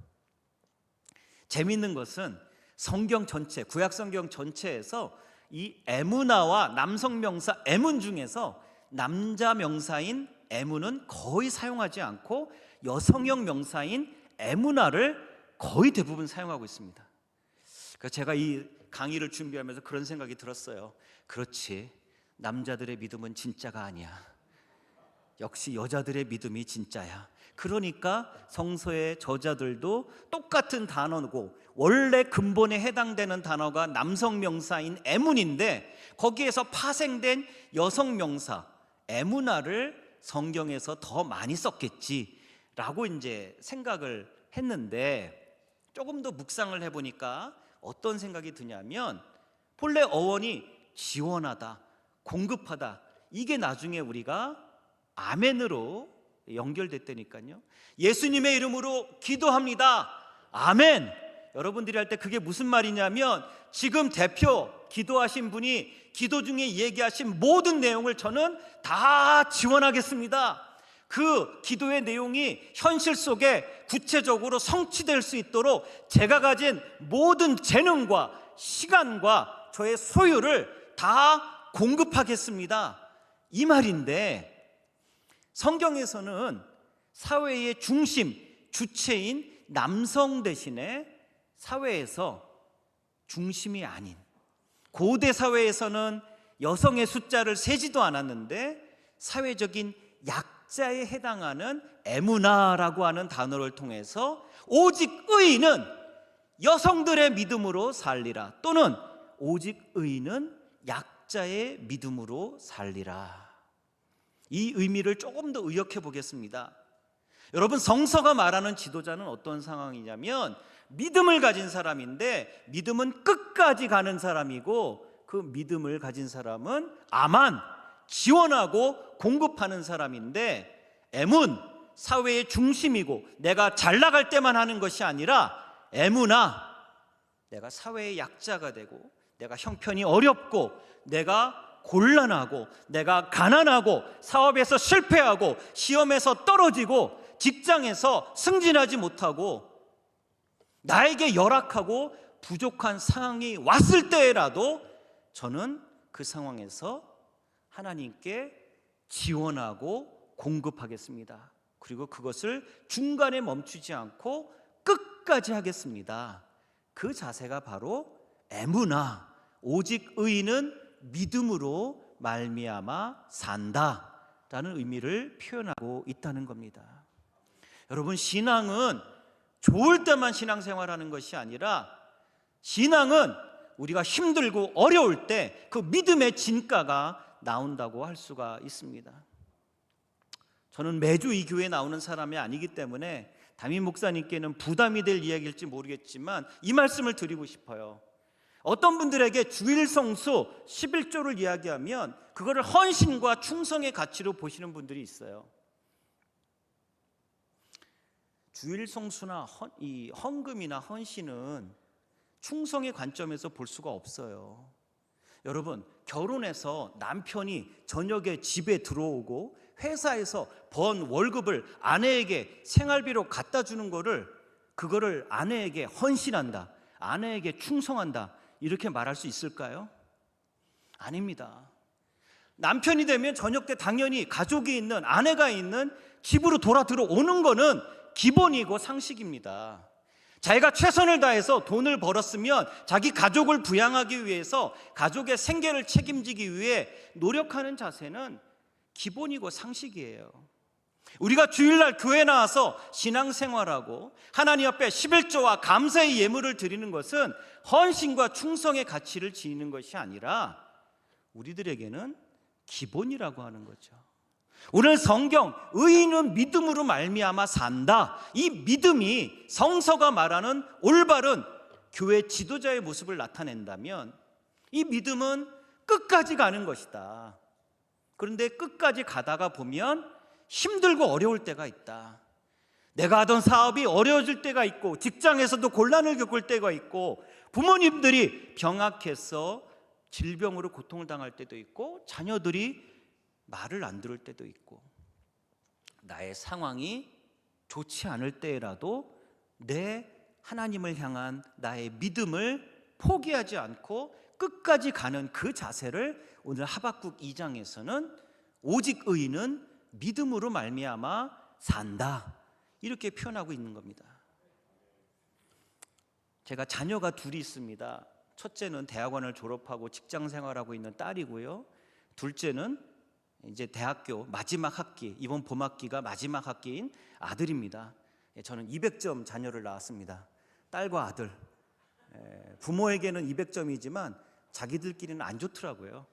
재미있는 것은 성경 전체, 구약 성경 전체에서 이 에무나와 남성 명사 에문 중에서 남자 명사인 에문은 거의 사용하지 않고 여성형 명사인 에무나를 거의 대부분 사용하고 있습니다. 그래서 제가 이 강의를 준비하면서 그런 생각이 들었어요. 그렇지, 남자들의 믿음은 진짜가 아니야. 역시 여자들의 믿음이 진짜야. 그러니까 성서의 저자들도 똑같은 단어고, 원래 근본에 해당되는 단어가 남성 명사인 에문인데 거기에서 파생된 여성 명사 에무나를 성경에서 더 많이 썼겠지라고 이제 생각을 했는데, 조금 더 묵상을 해보니까 어떤 생각이 드냐면, 본래 어원이 지원하다, 공급하다, 이게 나중에 우리가 아멘으로 연결됐다니까요. 예수님의 이름으로 기도합니다, 아멘. 여러분들이 할 때 그게 무슨 말이냐면, 지금 대표 기도하신 분이 기도 중에 얘기하신 모든 내용을 저는 다 지원하겠습니다. 그 기도의 내용이 현실 속에 구체적으로 성취될 수 있도록 제가 가진 모든 재능과 시간과 저의 소유를 다 공급하겠습니다, 이 말인데, 성경에서는 사회의 중심, 주체인 남성 대신에 사회에서 중심이 아닌, 고대 사회에서는 여성의 숫자를 세지도 않았는데 사회적인 약자에 해당하는 에무나라고 하는 단어를 통해서 오직 의인은 여성들의 믿음으로 살리라, 또는 오직 의인은 약자의 믿음으로 살리라, 이 의미를 조금 더 의역해 보겠습니다. 여러분, 성서가 말하는 지도자는 어떤 상황이냐면 믿음을 가진 사람인데, 믿음은 끝까지 가는 사람이고, 그 믿음을 가진 사람은 아만, 지원하고 공급하는 사람인데, M은 사회의 중심이고 내가 잘 나갈 때만 하는 것이 아니라 M으나 내가 사회의 약자가 되고, 내가 형편이 어렵고, 내가 곤란하고, 내가 가난하고, 사업에서 실패하고, 시험에서 떨어지고, 직장에서 승진하지 못하고, 나에게 열악하고 부족한 상황이 왔을 때라도 저는 그 상황에서 하나님께 지원하고 공급하겠습니다. 그리고 그것을 중간에 멈추지 않고 끝까지 하겠습니다. 그 자세가 바로 에무나, 오직 의인은 믿음으로 말미암아 산다라는 의미를 표현하고 있다는 겁니다. 여러분, 신앙은 좋을 때만 신앙생활하는 것이 아니라, 신앙은 우리가 힘들고 어려울 때 그 믿음의 진가가 나온다고 할 수가 있습니다. 저는 매주 이 교회에 나오는 사람이 아니기 때문에 담임 목사님께는 부담이 될 이야기일지 모르겠지만 이 말씀을 드리고 싶어요. 어떤 분들에게 주일 성수 11조를 이야기하면 그거를 헌신과 충성의 가치로 보시는 분들이 있어요. 주일 성수나 이 헌금이나 헌신은 충성의 관점에서 볼 수가 없어요. 여러분, 결혼해서 남편이 저녁에 집에 들어오고 회사에서 번 월급을 아내에게 생활비로 갖다 주는 그거를 아내에게 헌신한다, 아내에게 충성한다, 이렇게 말할 수 있을까요? 아닙니다. 남편이 되면 저녁 때 당연히 가족이 있는, 아내가 있는 집으로 돌아 들어오는 거는 기본이고 상식입니다. 자기가 최선을 다해서 돈을 벌었으면 자기 가족을 부양하기 위해서, 가족의 생계를 책임지기 위해 노력하는 자세는 기본이고 상식이에요. 우리가 주일날 교회 나와서 신앙생활하고 하나님 앞에 11조와 감사의 예물을 드리는 것은 헌신과 충성의 가치를 지니는 것이 아니라 우리들에게는 기본이라고 하는 거죠. 오늘 성경, 의인은 믿음으로 말미암아 산다, 이 믿음이 성서가 말하는 올바른 교회 지도자의 모습을 나타낸다면, 이 믿음은 끝까지 가는 것이다. 그런데 끝까지 가다가 보면 힘들고 어려울 때가 있다. 내가 하던 사업이 어려워질 때가 있고, 직장에서도 곤란을 겪을 때가 있고, 부모님들이 병약해서 질병으로 고통을 당할 때도 있고, 자녀들이 말을 안 들을 때도 있고, 나의 상황이 좋지 않을 때라도 내 하나님을 향한 나의 믿음을 포기하지 않고 끝까지 가는 그 자세를 오늘 하박국 2장에서는 오직 의인은 믿음으로 말미암아 산다, 이렇게 표현하고 있는 겁니다. 제가 자녀가 둘이 있습니다. 첫째는 대학원을 졸업하고 직장 생활하고 있는 딸이고요, 둘째는 이제 대학교 마지막 학기, 이번 봄학기가 마지막 학기인 아들입니다. 저는 200점 자녀를 낳았습니다. 딸과 아들. 부모에게는 200점이지만 자기들끼리는 안 좋더라고요.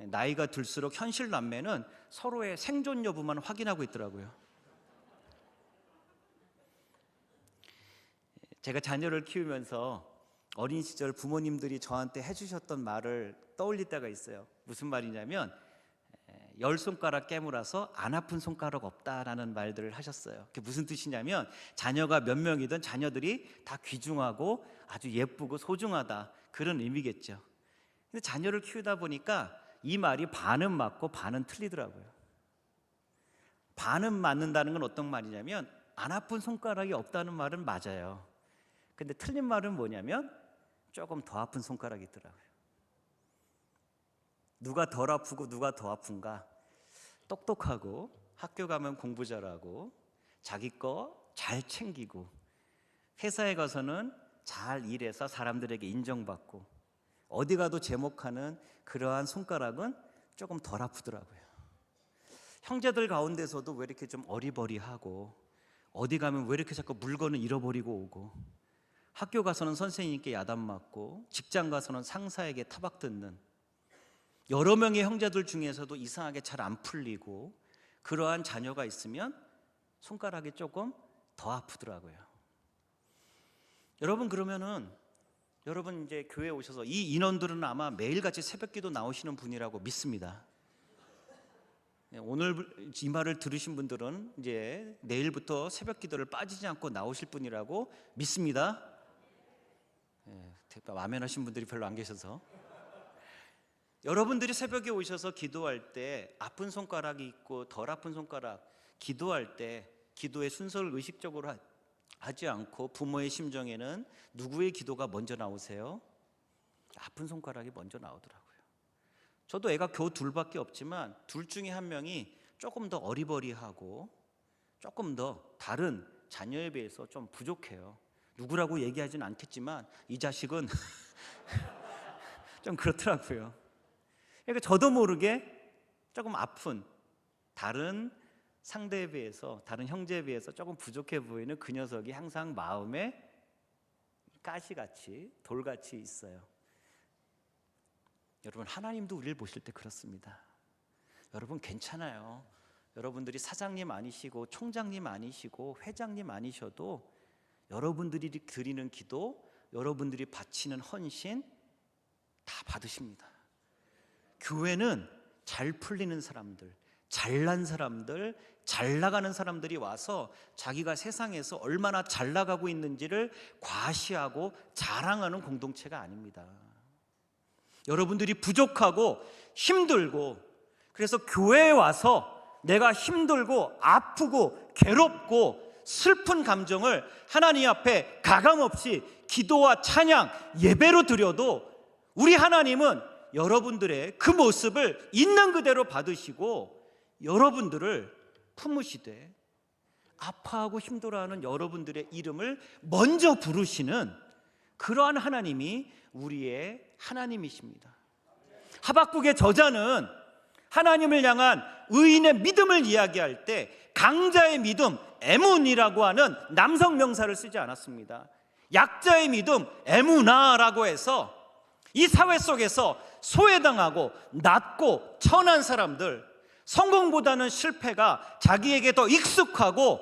나이가 들수록 현실 남매는 서로의 생존 여부만 확인하고 있더라고요. 제가 자녀를 키우면서 어린 시절 부모님들이 저한테 해주셨던 말을 떠올릴 때가 있어요. 무슨 말이냐면, 10손가락 깨물어서 안 아픈 손가락 없다라는 말들을 하셨어요. 그게 무슨 뜻이냐면, 자녀가 몇 명이든 자녀들이 다 귀중하고 아주 예쁘고 소중하다, 그런 의미겠죠. 근데 자녀를 키우다 보니까 이 말이 반은 맞고 반은 틀리더라고요. 반은 맞는다는 건 어떤 말이냐면, 안 아픈 손가락이 없다는 말은 맞아요. 근데 틀린 말은 뭐냐면 조금 더 아픈 손가락이 있더라고요. 누가 덜 아프고 누가 더 아픈가? 똑똑하고 학교 가면 공부 잘하고 자기 거 잘 챙기고 회사에 가서는 잘 일해서 사람들에게 인정받고 어디 가도 제목하는 그러한 손가락은 조금 덜 아프더라고요. 형제들 가운데서도 왜 이렇게 좀 어리버리하고, 어디 가면 왜 이렇게 자꾸 물건을 잃어버리고 오고, 학교 가서는 선생님께 야단 맞고, 직장 가서는 상사에게 타박 듣는 여러 명의 형제들 중에서도 이상하게 잘 안 풀리고, 그러한 자녀가 있으면 손가락이 조금 더 아프더라고요. 여러분, 그러면은 여러분 이제 교회에 오셔서 이 인원들은 아마 매일같이 새벽기도 나오시는 분이라고 믿습니다. 오늘 이 말을 들으신 분들은 이제 내일부터 새벽기도를 빠지지 않고 나오실 분이라고 믿습니다. 아멘하신 분들이 별로 안 계셔서. 여러분들이 새벽에 오셔서 기도할 때 아픈 손가락이 있고 덜 아픈 손가락, 기도할 때 기도의 순서를 의식적으로 하지 않고 부모의 심정에는 누구의 기도가 먼저 나오세요? 아픈 손가락이 먼저 나오더라고요. 저도 애가 겨우 둘밖에 없지만 둘 중에 한 명이 조금 더 어리버리하고 조금 더 다른 자녀에 비해서 좀 부족해요. 누구라고 얘기하지는 않겠지만 이 자식은 좀 그렇더라고요. 그러니까 저도 모르게 조금 아픈 다른 상대에 비해서, 다른 형제에 비해서 조금 부족해 보이는 그 녀석이 항상 마음에 가시같이 돌같이 있어요. 여러분, 하나님도 우리를 보실 때 그렇습니다. 여러분 괜찮아요. 여러분들이 사장님 아니시고 총장님 아니시고 회장님 아니셔도 여러분들이 드리는 기도, 여러분들이 바치는 헌신 다 받으십니다. 교회는 잘 풀리는 사람들, 잘난 사람들, 잘 나가는 사람들이 와서 자기가 세상에서 얼마나 잘 나가고 있는지를 과시하고 자랑하는 공동체가 아닙니다. 여러분들이 부족하고 힘들고, 그래서 교회에 와서 내가 힘들고 아프고 괴롭고 슬픈 감정을 하나님 앞에 가감없이 기도와 찬양, 예배로 드려도 우리 하나님은 여러분들의 그 모습을 있는 그대로 받으시고 여러분들을 품으시되 아파하고 힘들어하는 여러분들의 이름을 먼저 부르시는 그러한 하나님이 우리의 하나님이십니다. 하박국의 저자는 하나님을 향한 의인의 믿음을 이야기할 때 강자의 믿음, 에문이라고 하는 남성 명사를 쓰지 않았습니다. 약자의 믿음, 에무나라고 해서 이 사회 속에서 소외당하고 낮고 천한 사람들, 성공보다는 실패가 자기에게 더 익숙하고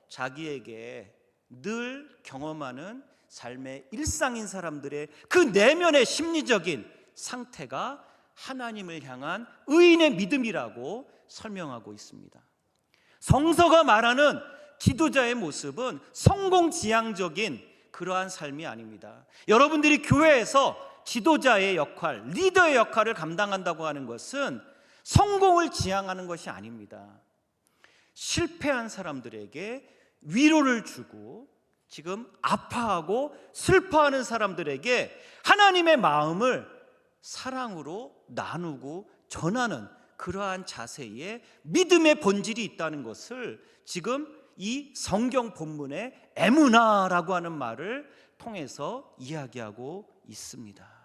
자기에게 늘 경험하는 삶의 일상인 사람들의 그 내면의 심리적인 상태가 하나님을 향한 의인의 믿음이라고 설명하고 있습니다. 성서가 말하는 지도자의 모습은 성공지향적인 그러한 삶이 아닙니다. 여러분들이 교회에서 지도자의 역할, 리더의 역할을 감당한다고 하는 것은 성공을 지향하는 것이 아닙니다. 실패한 사람들에게 위로를 주고 지금 아파하고 슬퍼하는 사람들에게 하나님의 마음을 사랑으로 나누고 전하는 그러한 자세에 믿음의 본질이 있다는 것을 지금 이 성경 본문의 에무나라고 하는 말을 통해서 이야기하고 있습니다.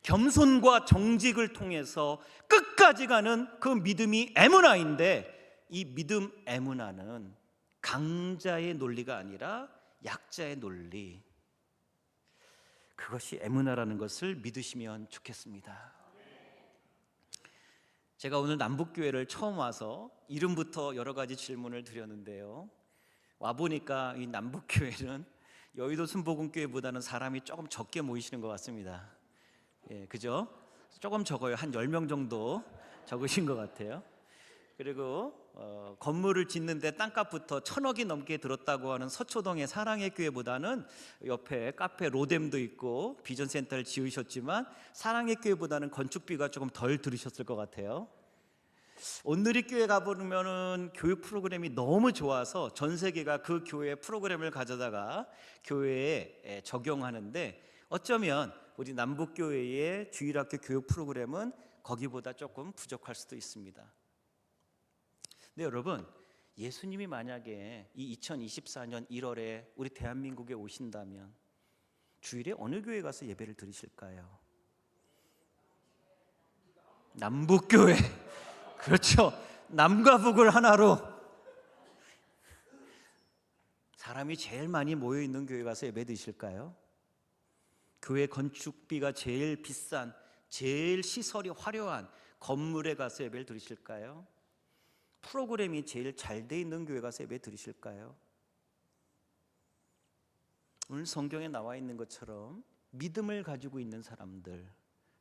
겸손과 정직을 통해서 끝까지 가는 그 믿음이 에무나인데, 이 믿음 에무나는 강자의 논리가 아니라 약자의 논리, 그것이 에무나라는 것을 믿으시면 좋겠습니다. 제가 오늘 남북교회를 처음 와서 이름부터 여러 가지 질문을 드렸는데요, 와보니까 이 남북교회는 여의도 순복음교회보다는 사람이 조금 적게 모이시는 것 같습니다. 그죠? 조금 적어요. 한 10명 정도 적으신 것 같아요. 그리고 건물을 짓는데 땅값부터 1,000억이 넘게 들었다고 하는 서초동의 사랑의 교회보다는 옆에 카페 로뎀도 있고 비전센터를 지으셨지만 사랑의 교회보다는 건축비가 조금 덜 들으셨을 것 같아요. 온누리 교회 가보면은 교육 프로그램이 너무 좋아서 전 세계가 그 교회 프로그램을 가져다가 교회에 적용하는데, 어쩌면 우리 남북교회의 주일학교 교육 프로그램은 거기보다 조금 부족할 수도 있습니다. 근데 여러분, 예수님이 만약에 이 2024년 1월에 우리 대한민국에 오신다면 주일에 어느 교회 가서 예배를 드리실까요? 남북교회. 그렇죠. 남과 북을 하나로 사람이 제일 많이 모여 있는 교회 가서 예배 드리실까요? 교회 건축비가 제일 비싼, 제일 시설이 화려한 건물에 가서 예배를 드리실까요? 프로그램이 제일 잘 돼 있는 교회 가서 예배 드리실까요? 오늘 성경에 나와 있는 것처럼 믿음을 가지고 있는 사람들,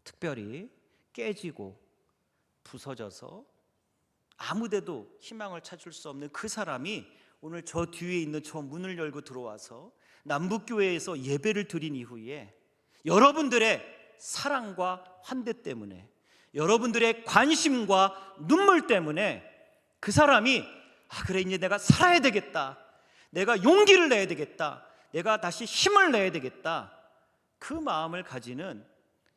특별히 깨지고 부서져서 아무데도 희망을 찾을 수 없는 그 사람이 오늘 저 뒤에 있는 저 문을 열고 들어와서 남북교회에서 예배를 드린 이후에 여러분들의 사랑과 환대 때문에, 여러분들의 관심과 눈물 때문에 그 사람이 그래, 이제 내가 살아야 되겠다, 내가 용기를 내야 되겠다, 내가 다시 힘을 내야 되겠다, 그 마음을 가지는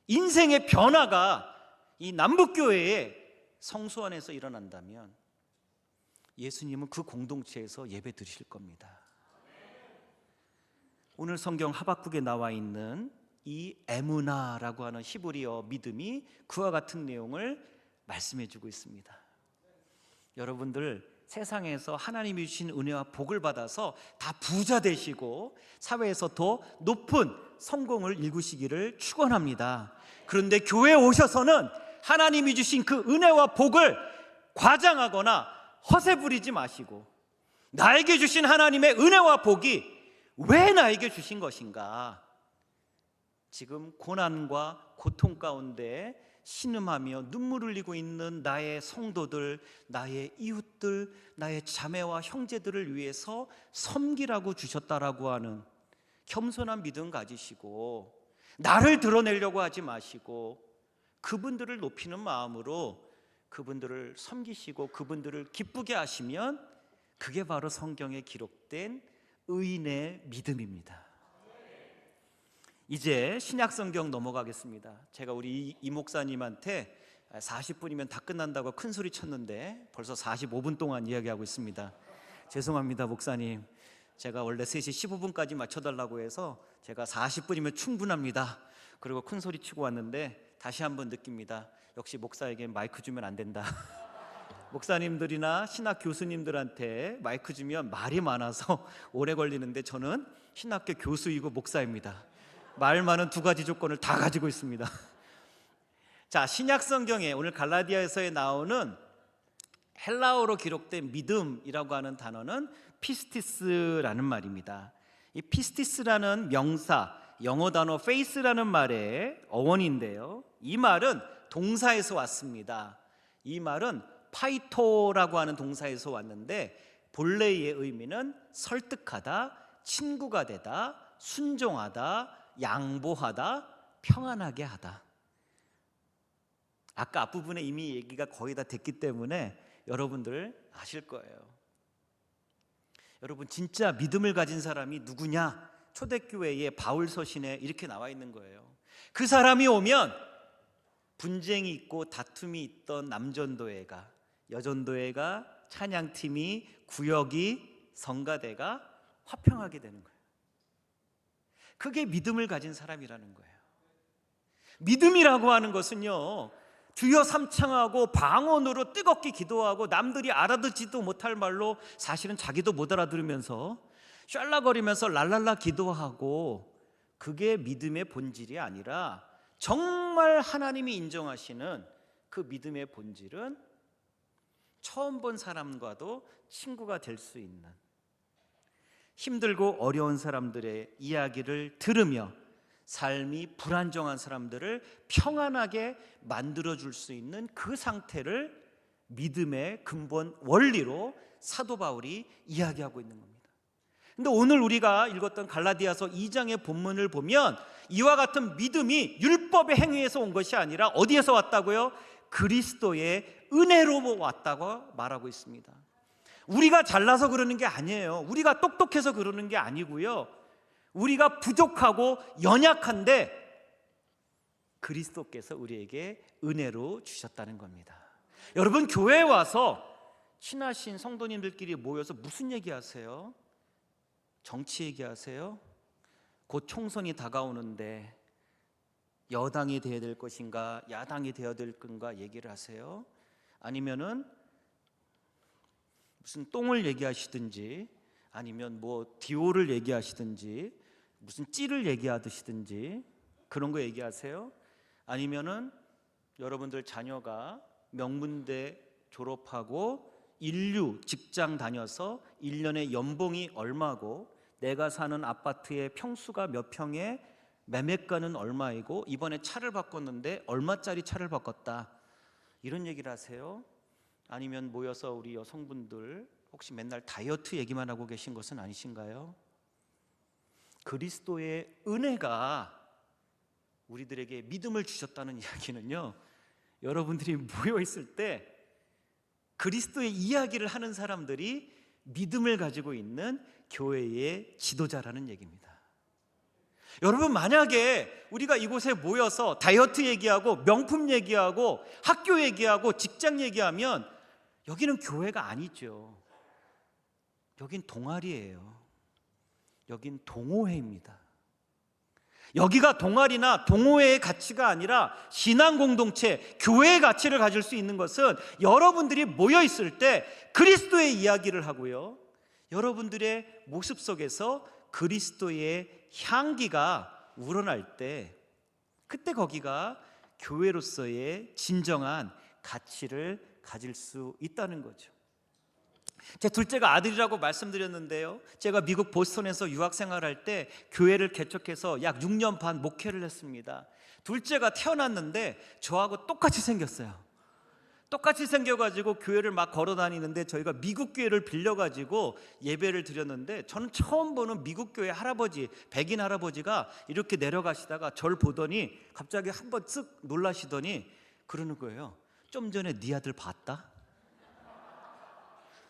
인생의 변화가 이 남북교회의 성소 안에서 일어난다면 예수님은 그 공동체에서 예배 드리실 겁니다. 오늘 성경 하박국에 나와 있는 이 에무나라고 하는 히브리어 믿음이 그와 같은 내용을 말씀해 주고 있습니다. 여러분들 세상에서 하나님이 주신 은혜와 복을 받아서 다 부자 되시고 사회에서 더 높은 성공을 일구시기를 축원합니다. 그런데 교회에 오셔서는 하나님이 주신 그 은혜와 복을 과장하거나 허세 부리지 마시고, 나에게 주신 하나님의 은혜와 복이 왜 나에게 주신 것인가, 지금 고난과 고통 가운데 신음하며 눈물 흘리고 있는 나의 성도들, 나의 이웃들, 나의 자매와 형제들을 위해서 섬기라고 주셨다라고 하는 겸손한 믿음 가지시고, 나를 드러내려고 하지 마시고 그분들을 높이는 마음으로 그분들을 섬기시고 그분들을 기쁘게 하시면 그게 바로 성경에 기록된 의인의 믿음입니다. 이제 신약 성경 넘어가겠습니다. 제가 우리 이 목사님한테 40분이면 다 끝난다고 큰 소리 쳤는데 벌써 45분 동안 이야기하고 있습니다. 죄송합니다, 목사님. 제가 원래 3시 15분까지 맞춰달라고 해서 제가 40분이면 충분합니다, 그리고 큰 소리 치고 왔는데 다시 한번 느낍니다. 역시 목사에게 마이크 주면 안 된다. 목사님들이나 신학 교수님들한테 마이크 주면 말이 많아서 오래 걸리는데 저는 신학교 교수이고 목사입니다. 말 많은 두 가지 조건을 다 가지고 있습니다. 자, 신약 성경에 오늘 갈라디아에서 나오는 헬라어로 기록된 믿음이라고 하는 단어는 피스티스라는 말입니다. 이 피스티스라는 명사, 영어 단어 faith라는 말의 어원인데요, 이 말은 동사에서 왔습니다. 이 말은 파이토라고 하는 동사에서 왔는데 본래의 의미는 설득하다, 친구가 되다, 순종하다, 양보하다, 평안하게 하다. 아까 앞부분에 이미 얘기가 거의 다 됐기 때문에 여러분들 아실 거예요. 여러분, 진짜 믿음을 가진 사람이 누구냐? 초대교회의 바울 서신에 이렇게 나와 있는 거예요. 그 사람이 오면 분쟁이 있고 다툼이 있던 남전도회가, 여전도회가, 찬양팀이, 구역이, 성가대가 화평하게 되는 거예요. 그게 믿음을 가진 사람이라는 거예요. 믿음이라고 하는 것은요, 주여 삼창하고 방언으로 뜨겁게 기도하고 남들이 알아듣지도 못할 말로 사실은 자기도 못 알아들으면서 샬라거리면서 랄랄라 기도하고, 그게 믿음의 본질이 아니라 정말 하나님이 인정하시는 그 믿음의 본질은 처음 본 사람과도 친구가 될 수 있는, 힘들고 어려운 사람들의 이야기를 들으며 삶이 불안정한 사람들을 평안하게 만들어줄 수 있는 그 상태를 믿음의 근본 원리로 사도 바울이 이야기하고 있는 겁니다. 근데 오늘 우리가 읽었던 갈라디아서 2장의 본문을 보면 이와 같은 믿음이 율법의 행위에서 온 것이 아니라 어디에서 왔다고요? 그리스도의 은혜로 왔다고 말하고 있습니다. 우리가 잘나서 그러는 게 아니에요. 우리가 똑똑해서 그러는 게 아니고요, 우리가 부족하고 연약한데 그리스도께서 우리에게 은혜로 주셨다는 겁니다. 여러분, 교회에 와서 친하신 성도님들끼리 모여서 무슨 얘기하세요? 정치 얘기하세요? 곧 총선이 다가오는데 여당이 되어야 될 것인가 야당이 되어야 될 건가 얘기를 하세요? 아니면은 무슨 똥을 얘기하시든지, 아니면 뭐 디오를 얘기하시든지, 무슨 찌를 얘기하시든지 그런 거 얘기하세요? 아니면은 여러분들 자녀가 명문대 졸업하고 인류 직장 다녀서 1년에 연봉이 얼마고 내가 사는 아파트의 평수가 몇 평에 매매가는 얼마이고 이번에 차를 바꿨는데 얼마짜리 차를 바꿨다, 이런 얘기를 하세요? 아니면 모여서 우리 여성분들 혹시 맨날 다이어트 얘기만 하고 계신 것은 아니신가요? 그리스도의 은혜가 우리들에게 믿음을 주셨다는 이야기는요, 여러분들이 모여 있을 때 그리스도의 이야기를 하는 사람들이 믿음을 가지고 있는 교회의 지도자라는 얘기입니다. 여러분, 만약에 우리가 이곳에 모여서 다이어트 얘기하고 명품 얘기하고 학교 얘기하고 직장 얘기하면 여기는 교회가 아니죠. 여긴 동아리예요. 여긴 동호회입니다. 여기가 동아리나 동호회의 가치가 아니라 신앙 공동체, 교회의 가치를 가질 수 있는 것은 여러분들이 모여 있을 때 그리스도의 이야기를 하고요, 여러분들의 모습 속에서 그리스도의 향기가 우러날 때, 그때 거기가 교회로서의 진정한 가치를 가질 수 있다는 거죠. 제 둘째가 아들이라고 말씀드렸는데요, 제가 미국 보스턴에서 유학생활할 때 교회를 개척해서 약 6년 반 목회를 했습니다. 둘째가 태어났는데 저하고 똑같이 생겼어요. 똑같이 생겨가지고 교회를 막 걸어다니는데 저희가 미국 교회를 빌려가지고 예배를 드렸는데, 저는 처음 보는 미국 교회 할아버지, 백인 할아버지가 이렇게 내려가시다가 저를 보더니 갑자기 한번 쓱 놀라시더니 그러는 거예요. 좀 전에 네 아들 봤다?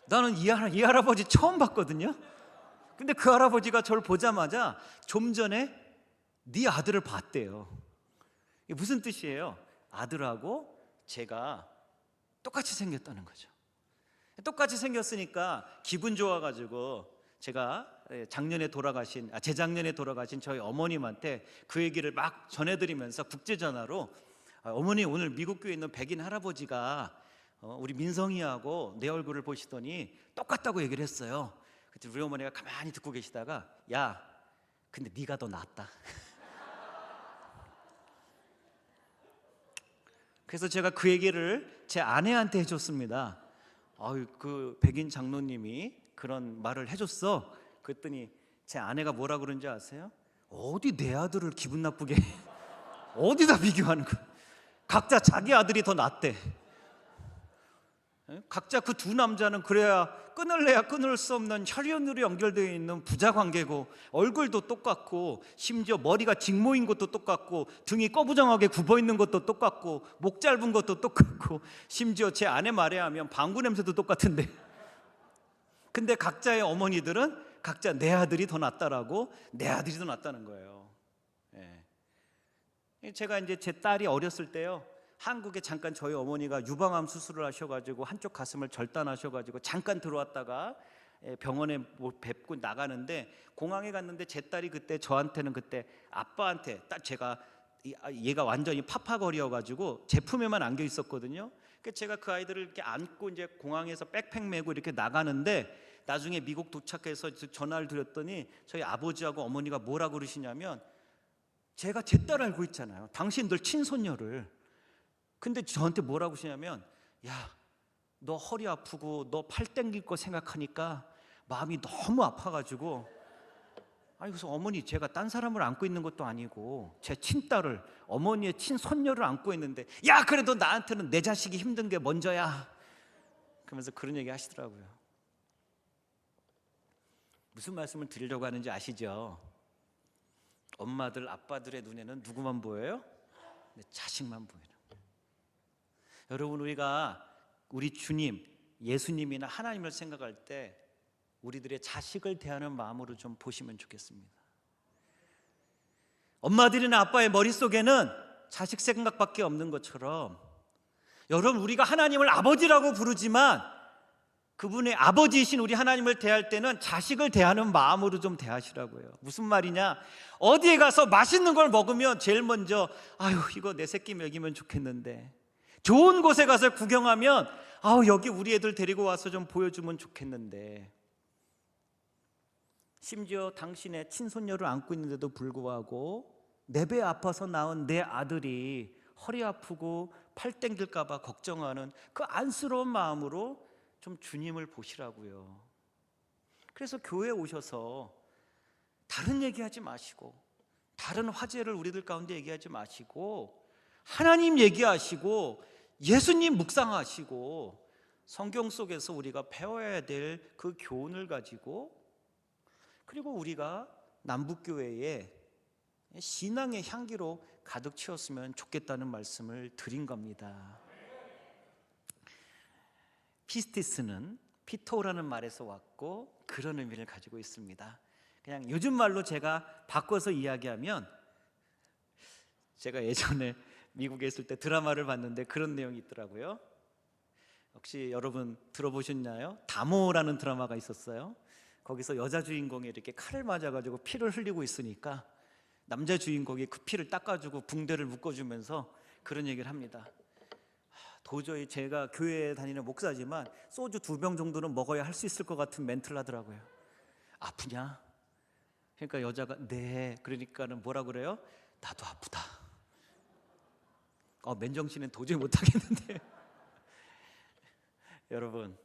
나는 이 할아버지 처음 봤거든요. 근데 그 할아버지가 저를 보자마자 좀 전에 네 아들을 봤대요. 이게 무슨 뜻이에요? 아들하고 제가 똑같이 생겼다는 거죠. 똑같이 생겼으니까 기분 좋아가지고 제가 재작년에 돌아가신 저희 어머님한테 그 얘기를 막 전해드리면서 국제전화로 어머니, 오늘 미국 교회에 있는 백인 할아버지가 우리 민성이하고 내 얼굴을 보시더니 똑같다고 얘기를 했어요. 그때 우리 어머니가 가만히 듣고 계시다가, 야, 근데 네가 더 낫다. 그래서 제가 그 얘기를 제 아내한테 해줬습니다. 그 백인 장로님이 그런 말을 해줬어. 그랬더니 제 아내가 뭐라 그런지 아세요? 어디 내 아들을 기분 나쁘게 어디다 비교하는 거야. 각자 자기 아들이 더 낫대. 각자 그 두 남자는 그래야 끊을래야 끊을 수 없는 혈연으로 연결되어 있는 부자 관계고, 얼굴도 똑같고, 심지어 머리가 직모인 것도 똑같고, 등이 꺼부정하게 굽어 있는 것도 똑같고, 목 짧은 것도 똑같고, 심지어 제 아내 말에 하면 방구 냄새도 똑같은데, 근데 각자의 어머니들은 각자 내 아들이 더 낫다라고, 내 아들이 더 낫다는 거예요. 제가 이제 제 딸이 어렸을 때요, 한국에 잠깐 저희 어머니가 유방암 수술을 하셔가지고 한쪽 가슴을 절단하셔가지고 잠깐 들어왔다가 병원에 뵙고 나가는데, 공항에 갔는데 제 딸이 그때 저한테는 그때 아빠한테 딱 제가 얘가 완전히 파파거리여가지고 제품에만 안겨 있었거든요. 그래서 제가 그 아이들을 이렇게 안고 이제 공항에서 백팩 메고 이렇게 나가는데, 나중에 미국 도착해서 전화를 드렸더니 저희 아버지하고 어머니가 뭐라 그러시냐면, 제가 제 딸 알고 있잖아요, 당신들 친손녀를. 근데 저한테 뭐라고 하시냐면, 야, 너 허리 아프고 너 팔 땡길 거 생각하니까 마음이 너무 아파가지고, 그래서 어머니, 제가 딴 사람을 안고 있는 것도 아니고 제 친딸을, 어머니의 친손녀를 안고 있는데, 야, 그래도 나한테는 내 자식이 힘든 게 먼저야. 그러면서 그런 얘기 하시더라고요. 무슨 말씀을 드리려고 하는지 아시죠? 엄마들, 아빠들의 눈에는 누구만 보여요? 내 자식만 보여요. 여러분, 우리 주님, 예수님이나 하나님을 생각할 때 우리들의 자식을 대하는 마음으로 좀 보시면 좋겠습니다. 엄마들이나 아빠의 머릿속에는 자식 생각밖에 없는 것처럼, 여러분, 우리가 하나님을 아버지라고 부르지만 그분의 아버지이신 우리 하나님을 대할 때는 자식을 대하는 마음으로 좀 대하시라고요. 무슨 말이냐? 어디에 가서 맛있는 걸 먹으면 제일 먼저, 이거 내 새끼 먹이면 좋겠는데, 좋은 곳에 가서 구경하면 여기 우리 애들 데리고 와서 좀 보여주면 좋겠는데, 심지어 당신의 친손녀를 안고 있는데도 불구하고 내 배 아파서 낳은 내 아들이 허리 아프고 팔 땡길까 봐 걱정하는 그 안쓰러운 마음으로 좀 주님을 보시라고요. 그래서 교회에 오셔서 다른 얘기하지 마시고, 다른 화제를 우리들 가운데 얘기하지 마시고, 하나님 얘기하시고 예수님 묵상하시고 성경 속에서 우리가 배워야 될 그 교훈을 가지고, 그리고 우리가 남북교회에 신앙의 향기로 가득 채웠으면 좋겠다는 말씀을 드린 겁니다. 피스티스는 피토라는 말에서 왔고 그런 의미를 가지고 있습니다. 그냥 요즘 말로 제가 바꿔서 이야기하면, 제가 예전에 미국에 있을 때 드라마를 봤는데 그런 내용이 있더라고요. 혹시 여러분 들어보셨나요? 다모라는 드라마가 있었어요. 거기서 여자 주인공이 이렇게 칼을 맞아가지고 피를 흘리고 있으니까 남자 주인공이 그 피를 닦아주고 붕대를 묶어주면서 그런 얘기를 합니다. 도저히 제가 교회에 다니는 목사지만 소주 2병 정도는 먹어야 할 수 있을 것 같은 멘트를 하더라고요. 아프냐? 그러니까 여자가 네. 그러니까는 뭐라 그래요? 나도 아프다. 맨정신은 도저히 못하겠는데. 여러분,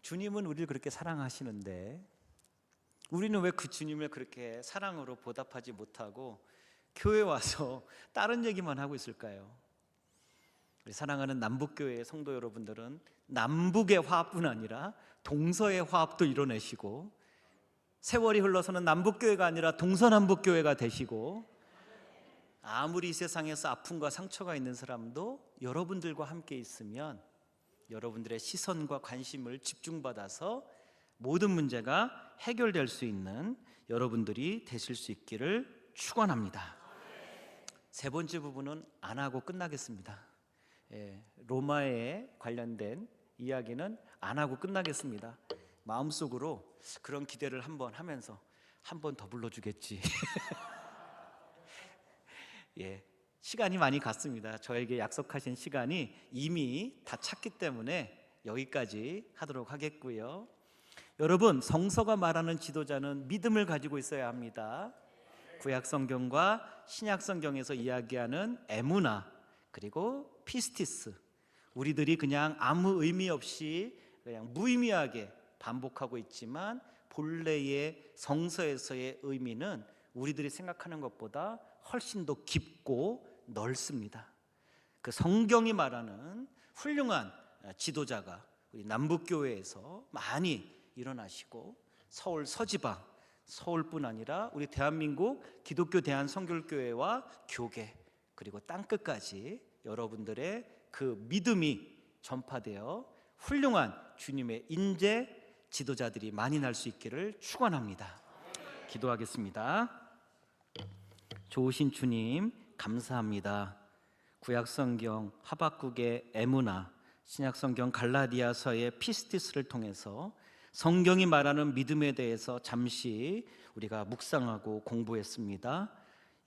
주님은 우리를 그렇게 사랑하시는데 우리는 왜 그 주님을 그렇게 사랑으로 보답하지 못하고 교회 와서 다른 얘기만 하고 있을까요? 우리 사랑하는 남북교회의 성도 여러분들은 남북의 화합뿐 아니라 동서의 화합도 이뤄내시고, 세월이 흘러서는 남북교회가 아니라 동서남북교회가 되시고, 아무리 이 세상에서 아픔과 상처가 있는 사람도 여러분들과 함께 있으면 여러분들의 시선과 관심을 집중받아서 모든 문제가 해결될 수 있는 여러분들이 되실 수 있기를 축원합니다. 세 번째 부분은 안 하고 끝나겠습니다. 로마에 관련된 이야기는 안 하고 끝나겠습니다. 마음속으로 그런 기대를 한번 하면서 한 번 더 불러주겠지. 시간이 많이 갔습니다. 저에게 약속하신 시간이 이미 다 찼기 때문에 여기까지 하도록 하겠고요. 여러분, 성서가 말하는 지도자는 믿음을 가지고 있어야 합니다. 구약 성경과 신약 성경에서 이야기하는 에무나, 그리고 피스티스, 우리들이 그냥 아무 의미 없이 그냥 무의미하게 반복하고 있지만 본래의 성서에서의 의미는 우리들이 생각하는 것보다 훨씬 더 깊고 넓습니다. 그 성경이 말하는 훌륭한 지도자가 우리 남북교회에서 많이 일어나시고, 서울 서지방, 서울뿐 아니라 우리 대한민국 기독교 대한선교교회와 교계, 그리고 땅끝까지 여러분들의 그 믿음이 전파되어 훌륭한 주님의 인재 지도자들이 많이 날 수 있기를 축원합니다. 기도하겠습니다. 좋으신 주님 감사합니다. 구약성경 하박국의 에무나, 신약성경 갈라디아서의 피스티스를 통해서 성경이 말하는 믿음에 대해서 잠시 우리가 묵상하고 공부했습니다.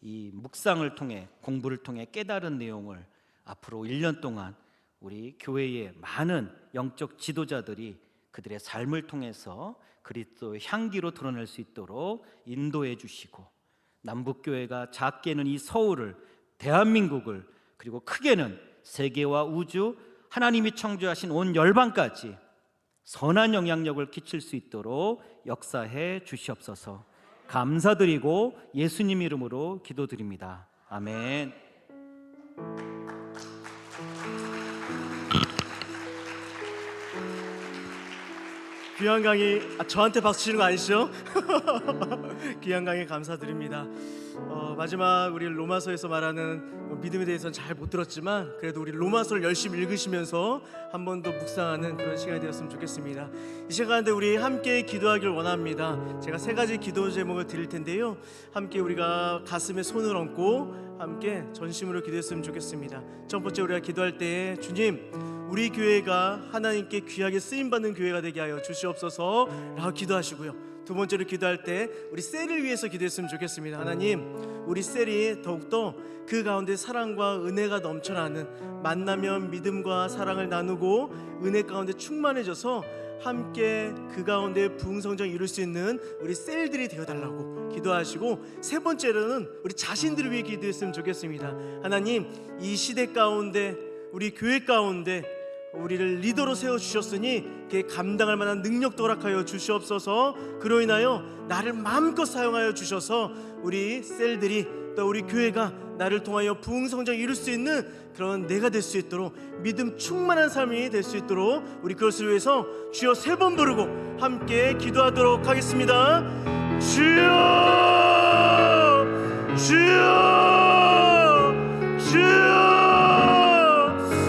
이 묵상을 통해, 공부를 통해 깨달은 내용을 앞으로 1년 동안 우리 교회의 많은 영적 지도자들이 그들의 삶을 통해서 그리스도의 향기로 드러낼 수 있도록 인도해 주시고, 남북교회가 작게는 이 서울을, 대한민국을, 그리고 크게는 세계와 우주, 하나님이 창조하신 온 열방까지 선한 영향력을 끼칠 수 있도록 역사해 주시옵소서. 감사드리고 예수님 이름으로 기도드립니다. 아멘. 귀한 강의, 저한테 박수 치는 거 아니시죠? 귀한 강의 감사드립니다. 마지막 우리 로마서에서 말하는 믿음에 대해서는 잘 못 들었지만 그래도 우리 로마서를 열심히 읽으시면서 한 번 더 묵상하는 그런 시간이 되었으면 좋겠습니다. 이 시간에 우리 함께 기도하길 원합니다. 제가 3가지 기도 제목을 드릴 텐데요, 함께 우리가 가슴에 손을 얹고 함께 전심으로 기도했으면 좋겠습니다. 첫 번째, 우리가 기도할 때 주님, 우리 교회가 하나님께 귀하게 쓰임받는 교회가 되게 하여 주시옵소서 라고 기도하시고요. 두 번째로 기도할 때 우리 셀을 위해서 기도했으면 좋겠습니다. 하나님, 우리 셀이 더욱더 그 가운데 사랑과 은혜가 넘쳐나는, 만나면 믿음과 사랑을 나누고 은혜 가운데 충만해져서 함께 그 가운데 부흥성장 이룰 수 있는 우리 셀들이 되어달라고 기도하시고, 세 번째로는 우리 자신들을 위해 기도했으면 좋겠습니다. 하나님, 이 시대 가운데, 우리 교회 가운데 우리를 리더로 세워주셨으니 그에 감당할 만한 능력도 허락하여 주시옵소서. 그로 인하여 나를 마음껏 사용하여 주셔서 우리 셀들이 또 우리 교회가 나를 통하여 부흥성장 이룰 수 있는 그런 내가 될 수 있도록 믿음 충만한 삶이 될 수 있도록 우리 그것을 위해서 주여 3번 부르고 함께 기도하도록 하겠습니다. 주여 주여 주여.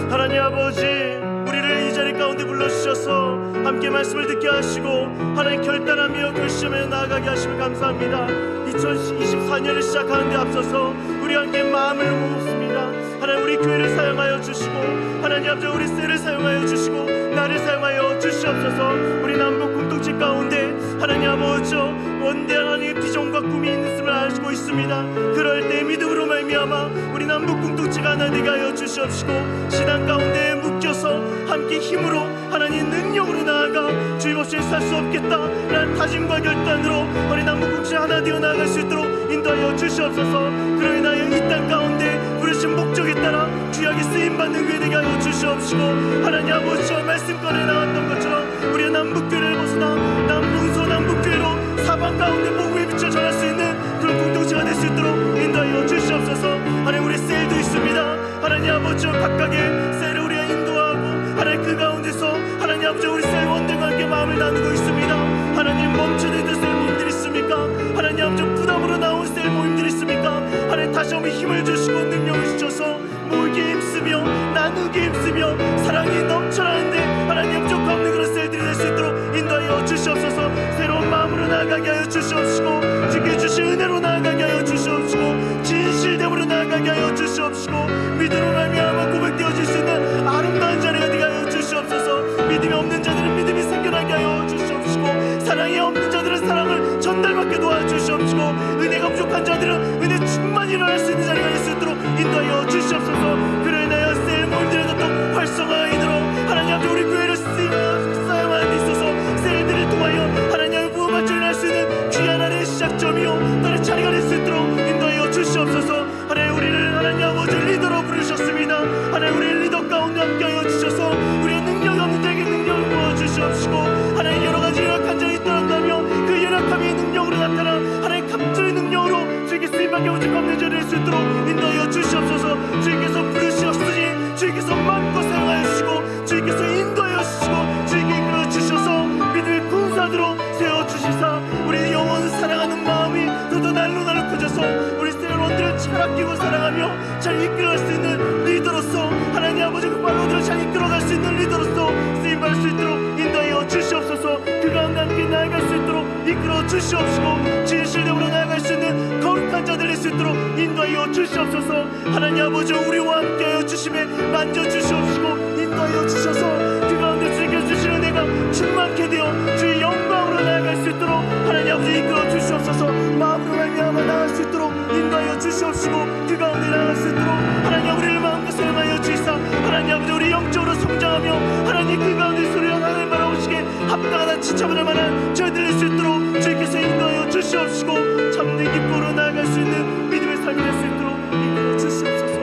하나님 아버지, 우리를 이 자리 가운데 불러주셔서 함께 말씀을 듣게 하시고 하나님 결단하며 결심하며 나아가게 하시면 감사합니다. 2024년을 시작하는 데 앞서서 우리 함께 마음을 모읍습니다. 하나님 우리 교회를 사용하여 주시고 하나님 아버지 우리 셀을 사용하여 주시고 나를 사용하여 주시옵소서. 우리 남북 공동체 가운데 하나님 아버지 원대한 하나님의 비전과 꿈이 있음을 알고 있습니다. 그럴 때 믿음으로 말미암아 우리 남북 공동체가 하나 되게 하여 주시옵시고 신앙 가운데 묶여서 함께 힘으로 하나님 능력으로 나아가 주님 없이 살 수 없겠다 라는 다짐과 결단으로 우리 남북 공동체 하나 되어 나아갈 수 있도록 인도하여 주시옵소서. 그로 인하여 이 땅 가운데 부르신 목적에 따라 귀하게 쓰임받는 교회 되게 하여 주시옵시고 하나님 아버지와 말씀권에 나왔던 것처럼 우리의 남북교회를 벗어나 남동서 남북교회로 사방 가운데 복음의 빛을 전할 수 있는 그런 공동체가 될 수 있도록 인도하여 주시옵소서. 하나님 우리 셀도 있습니다. 하나님 아버지와 각각의 셀을 우리가 인도하고 하나님 그 가운데서 하나님 아버지 우리 셀 원들과 함께 마음을 나누고 있습니다. 하나님 멈춰있는 셀 모임들이 있습니까? 하나님 아버지 부담으로 나온 셀 모임들이 있습니까? 하나님 다시 한번 힘을 주시고 능력을 주셔서 모이게 힘쓰며 나누게 힘쓰며 사랑이 넘쳐나는데 하나님 부족함 없는 그런 셀들이 될 수 있도록 인도하여 주시옵소서. 새로운 마음으로 나아가게 하여 주시옵시고 지켜주신 은혜로 나아가게 하여 주시옵시고 진실됨으로 나아가게 하여 주시옵시고 믿음으로 말미암아 고백되어질 수 있는 아름다운 자리가 되게 하여 주시옵소서. 믿음이 없는 자들은 믿음이 생겨나게 하여 주시옵시고 사랑이 없는 자들은 사랑을 전달받게 도와주시옵시고 은혜가 부족한 자들은 은혜 충만히 일어날 수 있는 자리가 될 수 있도록 인도하여 주시옵소서. 그로 인하여 셀 모임들의 또 활성화인으로 하나님 아버지 우리 교회를 사용하는 데 있어서 셀들을 통하여 하나님의 부흥을 일어날 수 있는 귀한 하나의 시작점이요 나의 자리가 될 수 있도록 인도하여 주시옵소서. 하나님 우리를 하나님 아버지 리더로 부르셨습니다. 하나님 우리 리더 가운데 함께하여 주셔서 우리의 능력이 없는 자에게 능력을 부어주시옵시고 하나님 여러가지 연약한 자가 있더라다며 그 연약함의 능력으로 나타나 하나님 갑절의 능력으로 주에게 쓰임받게 오직 없는 자를 될 수 있도록 인도하여 주시옵소서. 주께서 부르셨으니 주께서 마음껏 사용하여 주시고 주께서 인도하여 주시고 주에게 이끌어 주셔서 믿음의 군사들로 세워주시사 우리 영혼을 사랑하는 마음이 더더 날로 커져서 우리 세월원들을 잘 아끼고 사랑하며 잘 이끌어갈 수 있는 리더로서 하나님 아버지 그 팔로들을 잘 이끌어갈 수 있는 리더로서 쓰임받을 수 있도록 인도하여 주시옵소서. 그 가운데 함께 나아갈 수 있도록 이끌어 주시옵시고 진실됨으로 나아갈 수 있는 거룩한 자들 될 수 있도록 인도하여 주시옵소서. 하나님 아버지 우리와 함께하여 주심에 만져주시옵시고 인도하여 주셔서 그 가운데 주님께서 주신 은혜가 충만케 되어 주의 영광으로 나아갈 수 있도록 하나님 아버지 이끌어 주시옵소서. 마음으로 말미암아 나아갈 수 있도록 인도하여 주시옵시고 그 가운데 나아갈 수 있도록 하나님 우리를 마음껏 사용하여 주시사 하나님 아버지 우리 영적으로 성장하며 하나님 그 가운데 소리를 하나님 바라보시기에 합당하다 지참을 만한 저희들 될 수 있도록 주께서 인도하여 주시옵시고 참된 기쁨으로 나아갈 수 있는 믿음의 삶이 될 수 있도록 이끌어 주시옵소서.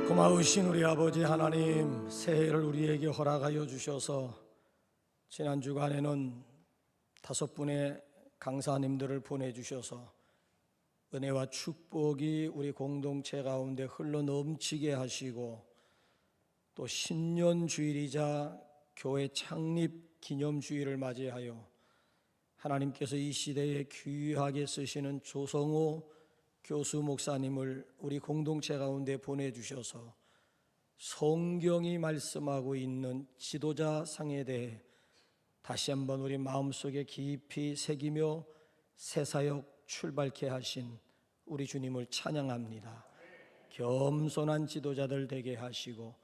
고마우신 우리 아버지 하나님, 새해를 우리에게 허락하여 주셔서 지난 주간에는 5분의 강사님들을 보내주셔서 은혜와 축복이 우리 공동체 가운데 흘러 넘치게 하시고 또 신년주일이자 교회 창립 기념주일을 맞이하여 하나님께서 이 시대에 귀하게 쓰시는 조성호 교수 목사님을 우리 공동체 가운데 보내주셔서 성경이 말씀하고 있는 지도자 상에 대해 다시 한번 우리 마음속에 깊이 새기며 새 사역 출발케 하신 우리 주님을 찬양합니다. 겸손한 지도자들 되게 하시고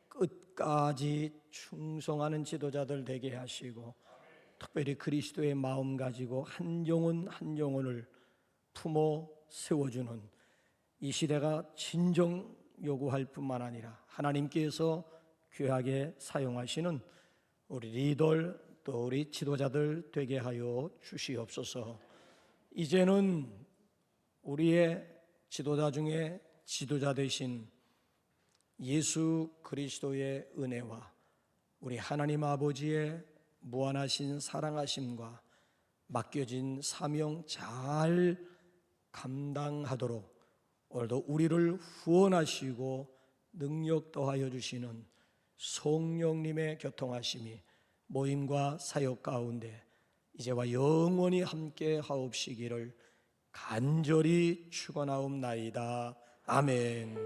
끝까지 충성하는 지도자들 되게 하시고 특별히 그리스도의 마음 가지고 한 영혼 한 영혼을 품어 세워주는 이 시대가 진정 요구할 뿐만 아니라 하나님께서 귀하게 사용하시는 우리 리더 또 우리 지도자들 되게 하여 주시옵소서. 이제는 우리의 지도자 중에 지도자 되신 예수 그리스도의 은혜와 우리 하나님 아버지의 무한하신 사랑하심과 맡겨진 사명 잘 감당하도록 오늘도 우리를 후원하시고 능력 더하여 주시는 성령님의 교통하심이 모임과 사역 가운데 이제와 영원히 함께 하옵시기를 간절히 축원하옵나이다. 아멘.